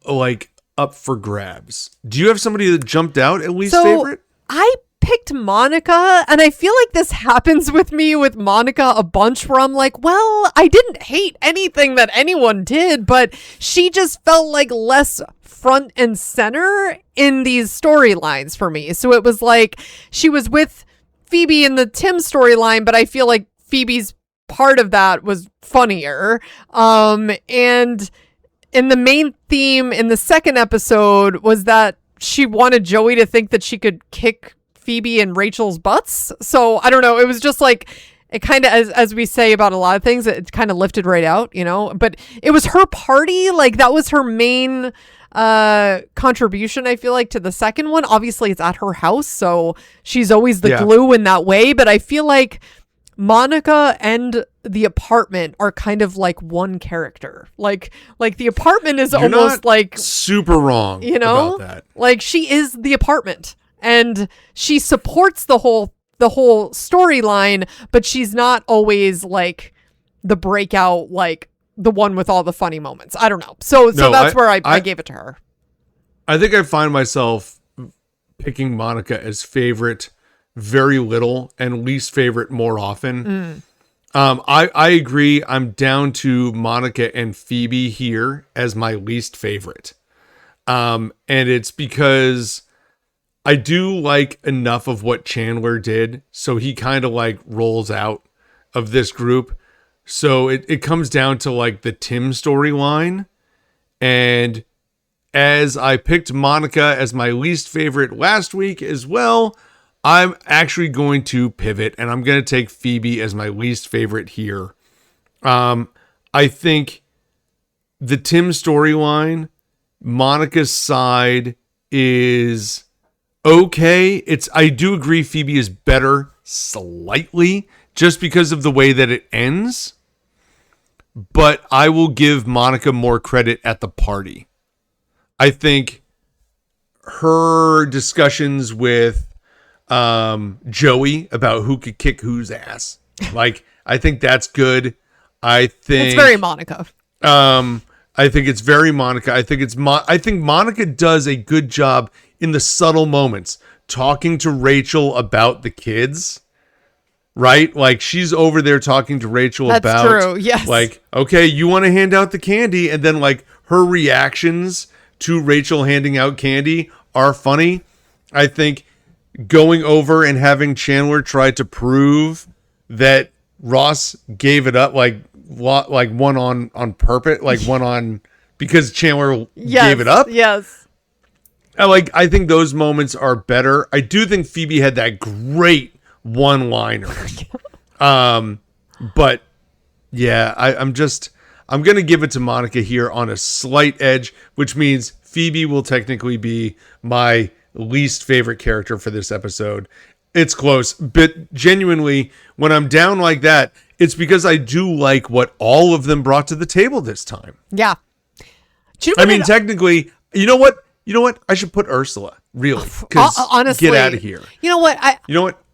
[SPEAKER 2] like up for grabs. Do you have somebody that jumped out at least favorite?
[SPEAKER 1] I picked Monica, and I feel like this happens with me with Monica a bunch, where I'm like, well, I didn't hate anything that anyone did, but she just felt like less front and center in these storylines for me. So it was like she was with Phoebe in the Tim storyline, but I feel like Phoebe's part of that was funnier. And in the main theme in the second episode was that she wanted Joey to think that she could kick Phoebe and Rachel's butts. So I don't know. It was just like, it kind of, as we say about a lot of things, it kind of lifted right out, you know, but it was her party. Like that was her main contribution, I feel like, to the second one. Obviously it's at her house, so she's always the glue in that way. But I feel like Monica and the apartment are kind of like one character. Like the apartment is almost like
[SPEAKER 2] super wrong,
[SPEAKER 1] you know, about that. Like she is the apartment, and she supports the whole storyline, but she's not always like the breakout, like the one with all the funny moments. I don't know. So that's where I gave it to her.
[SPEAKER 2] I think I find myself picking Monica as favorite very little and least favorite more often. I agree. I'm down to Monica and Phoebe here as my least favorite. And it's because I do like enough of what Chandler did, so he kind of like rolls out of this group. So it comes down to like the Tim storyline. And as I picked Monica as my least favorite last week as well, I'm actually going to pivot, and I'm going to take Phoebe as my least favorite here. I think the Tim storyline, Monica's side is okay. I do agree Phoebe is better slightly just because of the way that it ends, but I will give Monica more credit at the party. I think her discussions with Joey about who could kick whose ass, like, I think that's good. I think
[SPEAKER 1] it's very Monica.
[SPEAKER 2] I think it's very Monica. I think I think Monica does a good job in the subtle moments, talking to Rachel about the kids. Right? Like, she's over there talking to Rachel
[SPEAKER 1] That's
[SPEAKER 2] about,
[SPEAKER 1] true. Yes.
[SPEAKER 2] like, okay, you want to hand out the candy. And then, like, her reactions to Rachel handing out candy are funny. I think going over and having Chandler try to prove that Ross gave it up, like one on purpose, like one on, because Chandler gave it up.
[SPEAKER 1] Yes.
[SPEAKER 2] I think those moments are better. I do think Phoebe had that great one-liner. But yeah, I'm going to give it to Monica here on a slight edge, which means Phoebe will technically be my least favorite character for this episode. It's close, but genuinely, when I'm down like that, it's because I do like what all of them brought to the table this time.
[SPEAKER 1] Yeah.
[SPEAKER 2] Technically, you know what? I should put Ursula, really.
[SPEAKER 1] Honestly,
[SPEAKER 2] get out of here.
[SPEAKER 1] You know what?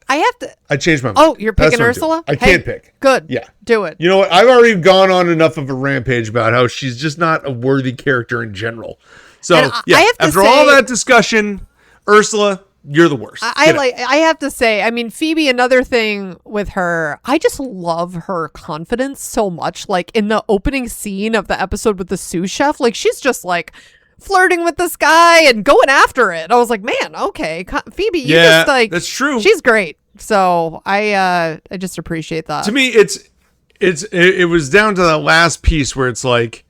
[SPEAKER 1] I have to.
[SPEAKER 2] I changed my mind.
[SPEAKER 1] Oh, you're picking Ursula?
[SPEAKER 2] I can't pick.
[SPEAKER 1] Good.
[SPEAKER 2] Yeah.
[SPEAKER 1] Do it.
[SPEAKER 2] You know what? I've already gone on enough of a rampage about how she's just not a worthy character in general. So, after all that discussion, Ursula, you're the worst.
[SPEAKER 1] I have to say, I mean, Phoebe, another thing with her, I just love her confidence so much. Like, in the opening scene of the episode with the Sioux chef, like, she's just like flirting with this guy and going after it. I was like, man, okay, Phoebe, you just like,
[SPEAKER 2] that's true.
[SPEAKER 1] She's great. So I just appreciate that.
[SPEAKER 2] To me, it was down to that last piece where it's like,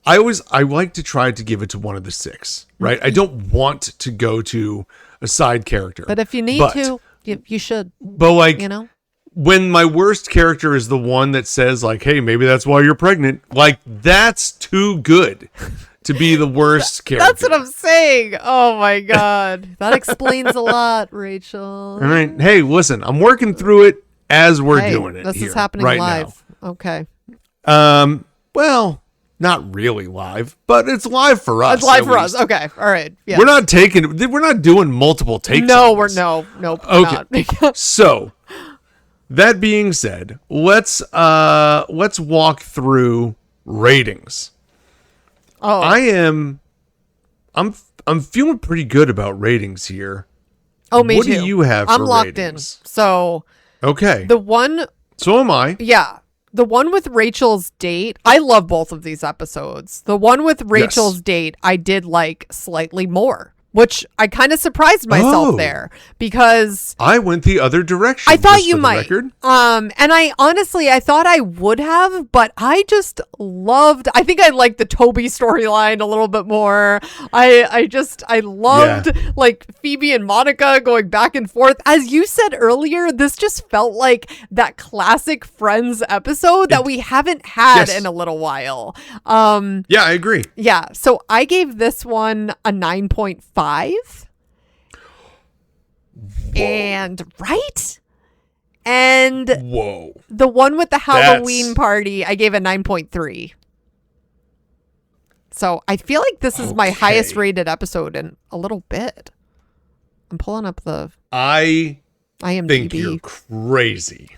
[SPEAKER 2] I like to try to give it to one of the six, right? I don't want to go to a side character.
[SPEAKER 1] But if you need to, you should.
[SPEAKER 2] But like,
[SPEAKER 1] when
[SPEAKER 2] my worst character is the one that says like, hey, maybe that's why you're pregnant. Like, that's too good to be the worst character.
[SPEAKER 1] That's what I'm saying. Oh my God. That explains a lot, Rachel.
[SPEAKER 2] All right. Hey, listen, I'm working through it as we're doing it.
[SPEAKER 1] This
[SPEAKER 2] here,
[SPEAKER 1] is happening
[SPEAKER 2] right
[SPEAKER 1] live.
[SPEAKER 2] Now.
[SPEAKER 1] Okay.
[SPEAKER 2] Well, not really live, but it's live for us.
[SPEAKER 1] It's live for us. Okay. All right. Yeah.
[SPEAKER 2] We're not doing multiple takes.
[SPEAKER 1] No, nope.
[SPEAKER 2] Okay. So that being said, let's walk through ratings.
[SPEAKER 1] Oh,
[SPEAKER 2] I'm feeling pretty good about ratings here.
[SPEAKER 1] Oh, me too.
[SPEAKER 2] What do you have for
[SPEAKER 1] I'm locked
[SPEAKER 2] ratings?
[SPEAKER 1] in. So
[SPEAKER 2] okay.
[SPEAKER 1] So
[SPEAKER 2] am I.
[SPEAKER 1] Yeah. The one with Rachel's date, I love both of these episodes. The one with Rachel's date, I did like slightly more, which I kind of surprised myself there because
[SPEAKER 2] I went the other direction.
[SPEAKER 1] I thought you might. And I thought I would have, but I just I think I liked the Toby storyline a little bit more. I loved like Phoebe and Monica going back and forth. As you said earlier, this just felt like that classic Friends episode that we haven't had in a little while.
[SPEAKER 2] Yeah, I agree.
[SPEAKER 1] Yeah. So I gave this one a 9.5. And the one with the Halloween party, I gave a 9.3. So I feel like this is my highest rated episode in a little bit. I'm pulling up the IMDb.
[SPEAKER 2] Think you're crazy.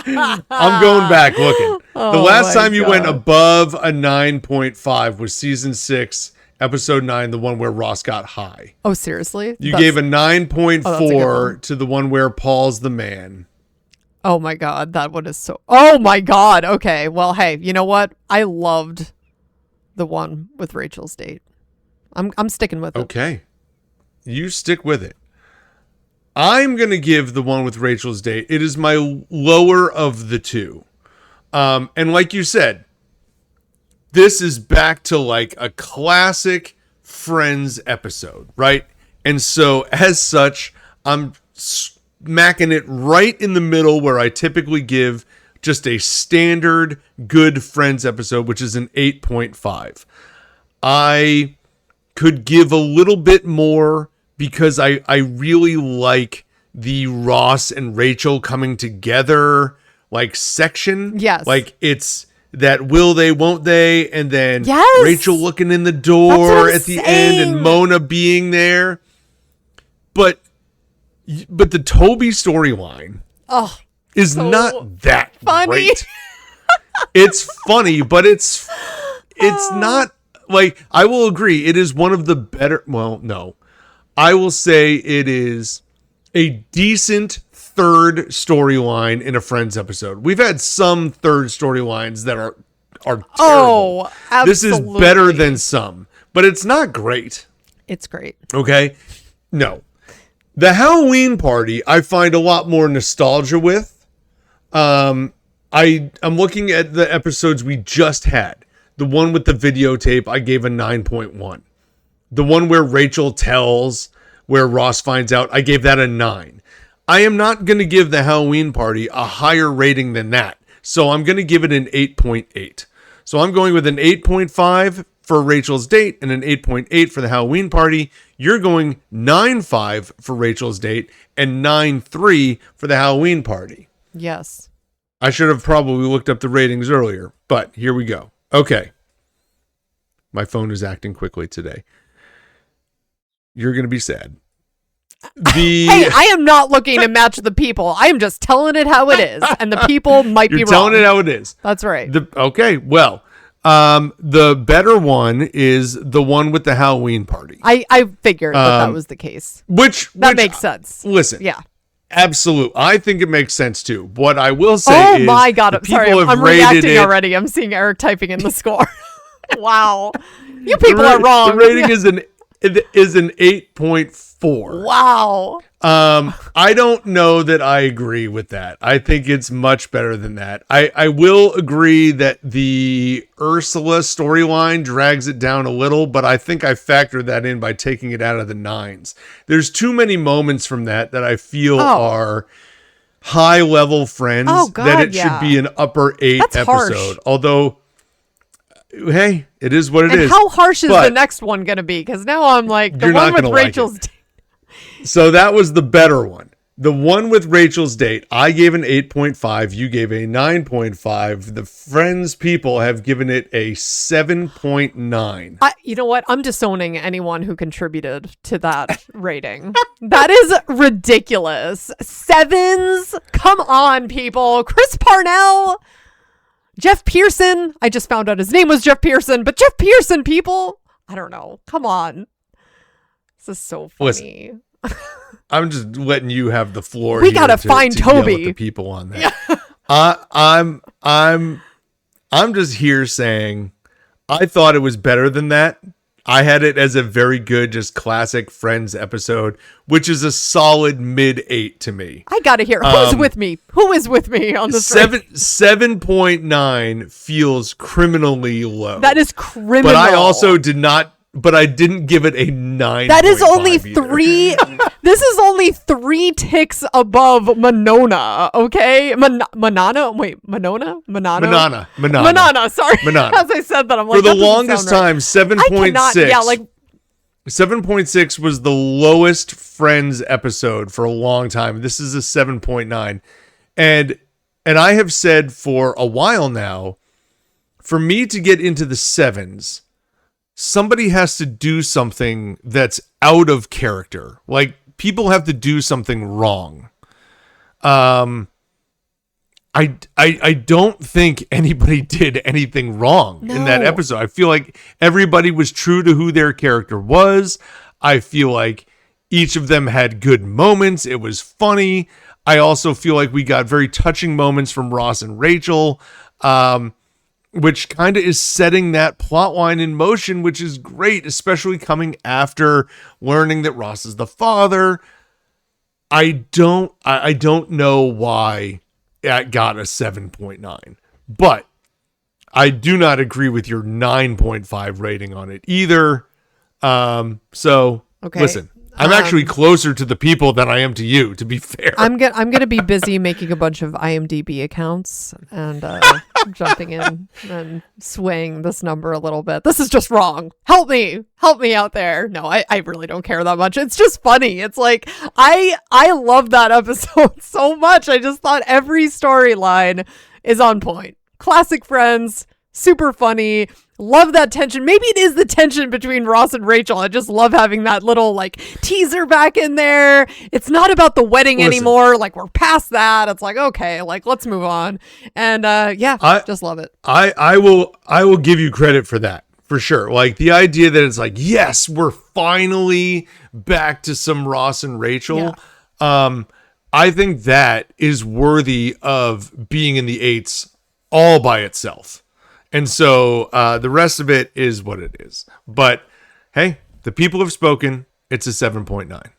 [SPEAKER 2] I'm going back looking. The last time you went above a 9.5 was season 6. Episode 9, the one where Ross got high.
[SPEAKER 1] Oh, seriously?
[SPEAKER 2] You gave a 9.4 to the one where Paul's the man.
[SPEAKER 1] Oh my God, that one is so... Oh my God, okay. Well, hey, you know what? I loved the one with Rachel's date. I'm sticking with it.
[SPEAKER 2] Okay. You stick with it. I'm going to give the one with Rachel's date. It is my lower of the two. And like you said, this is back to like a classic Friends episode, right? And so as such, I'm smacking it right in the middle where I typically give just a standard good Friends episode, which is an 8.5. I could give a little bit more because I really like the Ross and Rachel coming together like section.
[SPEAKER 1] Yes.
[SPEAKER 2] Like it's that will they, won't they, and then Rachel looking in the door at the end and Mona being there. But the Toby storyline is not that
[SPEAKER 1] funny.
[SPEAKER 2] great. It's funny, but it's it's not like, I will agree. It is one of the better. Well, no, I will say it is a decent third storyline in a Friends episode. We've had some third storylines that are terrible.
[SPEAKER 1] Oh, absolutely.
[SPEAKER 2] This is better than some, but it's not great.
[SPEAKER 1] It's great.
[SPEAKER 2] Okay. No. The Halloween party, I find a lot more nostalgia with. I'm looking at the episodes we just had. The one with the videotape, I gave a 9.1. The one where Rachel tells, where Ross finds out, I gave that a 9. I am not going to give the Halloween party a higher rating than that. So I'm going to give it an 8.8. So I'm going with an 8.5 for Rachel's date and an 8.8 for the Halloween party. You're going 9.5 for Rachel's date and 9.3 for the Halloween party.
[SPEAKER 1] Yes.
[SPEAKER 2] I should have probably looked up the ratings earlier, but here we go. Okay. My phone is acting quickly today. You're going to be sad. Hey,
[SPEAKER 1] I am not looking to match the people. I am just telling it how it is. And the people might be wrong.
[SPEAKER 2] You're telling it how it is.
[SPEAKER 1] That's right.
[SPEAKER 2] Okay, well, the better one is the one with the Halloween party.
[SPEAKER 1] I figured that was the case.
[SPEAKER 2] Which
[SPEAKER 1] makes sense.
[SPEAKER 2] Listen.
[SPEAKER 1] Yeah.
[SPEAKER 2] Absolutely. I think it makes sense too. What I will say is,
[SPEAKER 1] oh my God, I'm sorry. I'm reacting
[SPEAKER 2] it,
[SPEAKER 1] already. I'm seeing Eric typing in the score. Wow. You people are wrong.
[SPEAKER 2] The rating is an 8.4.
[SPEAKER 1] Wow.
[SPEAKER 2] I don't know that I agree with that. I think it's much better than that. I will agree that the Ursula storyline drags it down a little, but I think I factored that in by taking it out of the 9s. There's too many moments from that I feel are high level Friends that it should be an upper 8
[SPEAKER 1] That's
[SPEAKER 2] episode.
[SPEAKER 1] Harsh.
[SPEAKER 2] Although, hey, it is what it is.
[SPEAKER 1] And how harsh is the next one going to be? Because now I'm like, the one with Rachel's date.
[SPEAKER 2] So that was the better one. The one with Rachel's date, I gave an 8.5. You gave a 9.5. The Friends people have given it a 7.9.
[SPEAKER 1] You know what? I'm disowning anyone who contributed to that rating. That is ridiculous. 7s? Come on, people. Chris Parnell. Jeff Pearson. I just found out his name was Jeff Pearson, but Jeff Pearson, people. I don't know. Come on. This is so funny. Listen,
[SPEAKER 2] I'm just letting you have the floor.
[SPEAKER 1] We gotta find Toby.
[SPEAKER 2] Yell at the people on that. Yeah. I'm just here saying, I thought it was better than that. I had it as a very good, just classic Friends episode, which is a solid mid-8 to me.
[SPEAKER 1] I gotta hear who's with me. Who is with me on this?
[SPEAKER 2] 7.9 feels criminally low.
[SPEAKER 1] That is criminal.
[SPEAKER 2] But I also didn't give it a 9.
[SPEAKER 1] That is only 3. This is only 3 ticks above Monona, okay? Manana? Wait, Monona? Manana. Sorry.
[SPEAKER 2] Manana.
[SPEAKER 1] As I said that, I'm like,
[SPEAKER 2] for the longest time, 7.6.
[SPEAKER 1] Yeah, like
[SPEAKER 2] 7.6 was the lowest Friends episode for a long time. This is a 7.9. And I have said for a while now, for me to get into the 7s, somebody has to do something that's out of character. Like, people have to do something wrong. I don't think anybody did anything wrong in that episode. I feel like everybody was true to who their character was. I feel like each of them had good moments. It was funny. I also feel like we got very touching moments from Ross and Rachel, which kind of is setting that plot line in motion, which is great, especially coming after learning that Ross is the father. I don't know why it got a 7.9, but I do not agree with your 9.5 rating on it either. So listen, I'm actually closer to the people than I am to you, to be fair.
[SPEAKER 1] I'm gonna be busy making a bunch of IMDb accounts and jumping in and swaying this number a little bit. This is just wrong. Help me out there. No, I really don't care that much. It's just funny. It's like I love that episode so much. I just thought every storyline is on point. Classic Friends, Super funny. Love that tension. Maybe it is the tension between Ross and Rachel. I just love having that little like teaser back in there. It's not about the wedding anymore. Like we're past that. It's like, okay, like let's move on. And just love it.
[SPEAKER 2] I will give you credit for that. For sure. Like the idea that it's like, yes, we're finally back to some Ross and Rachel. Yeah. I think that is worthy of being in the 8s all by itself. And so the rest of it is what it is. But hey, the people have spoken. It's a 7.9.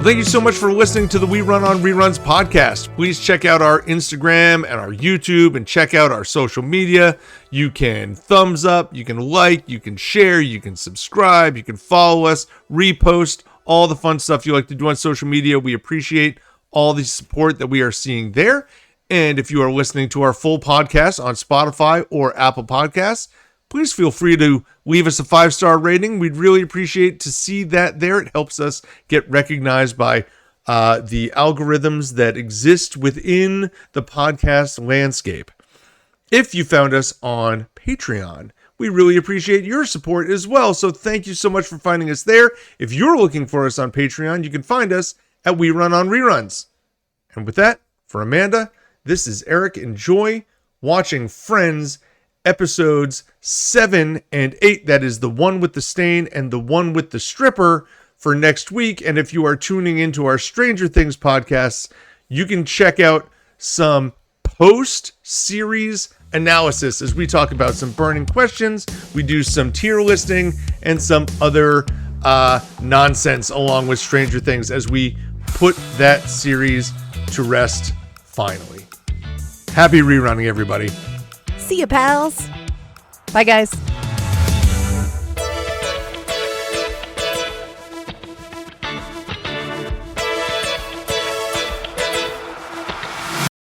[SPEAKER 2] Thank you so much for listening to the We Run on Reruns podcast. Please check out our Instagram and our YouTube and check out our social media. You can thumbs up, you can like, you can share, you can subscribe, you can follow us, repost, all the fun stuff you like to do on social media. We appreciate all the support that we are seeing there. And if you are listening to our full podcast on Spotify or Apple Podcasts, please feel free to leave us a 5-star rating. We'd really appreciate to see that there. It helps us get recognized by the algorithms that exist within the podcast landscape. If you found us on Patreon, we really appreciate your support as well. So thank you so much for finding us there. If you're looking for us on Patreon, you can find us at We Run on Reruns. And with that, for Amanda, this is Eric. Enjoy watching Friends episodes 7 and 8. That is the one with the stain and the one with the stripper for next week. And if you are tuning into our Stranger Things podcasts, you can check out some post-series analysis as we talk about some burning questions. We do some tier listing and some other nonsense along with Stranger Things as we put that series to rest finally. Happy rerunning, everybody.
[SPEAKER 1] See ya, pals. Bye, guys.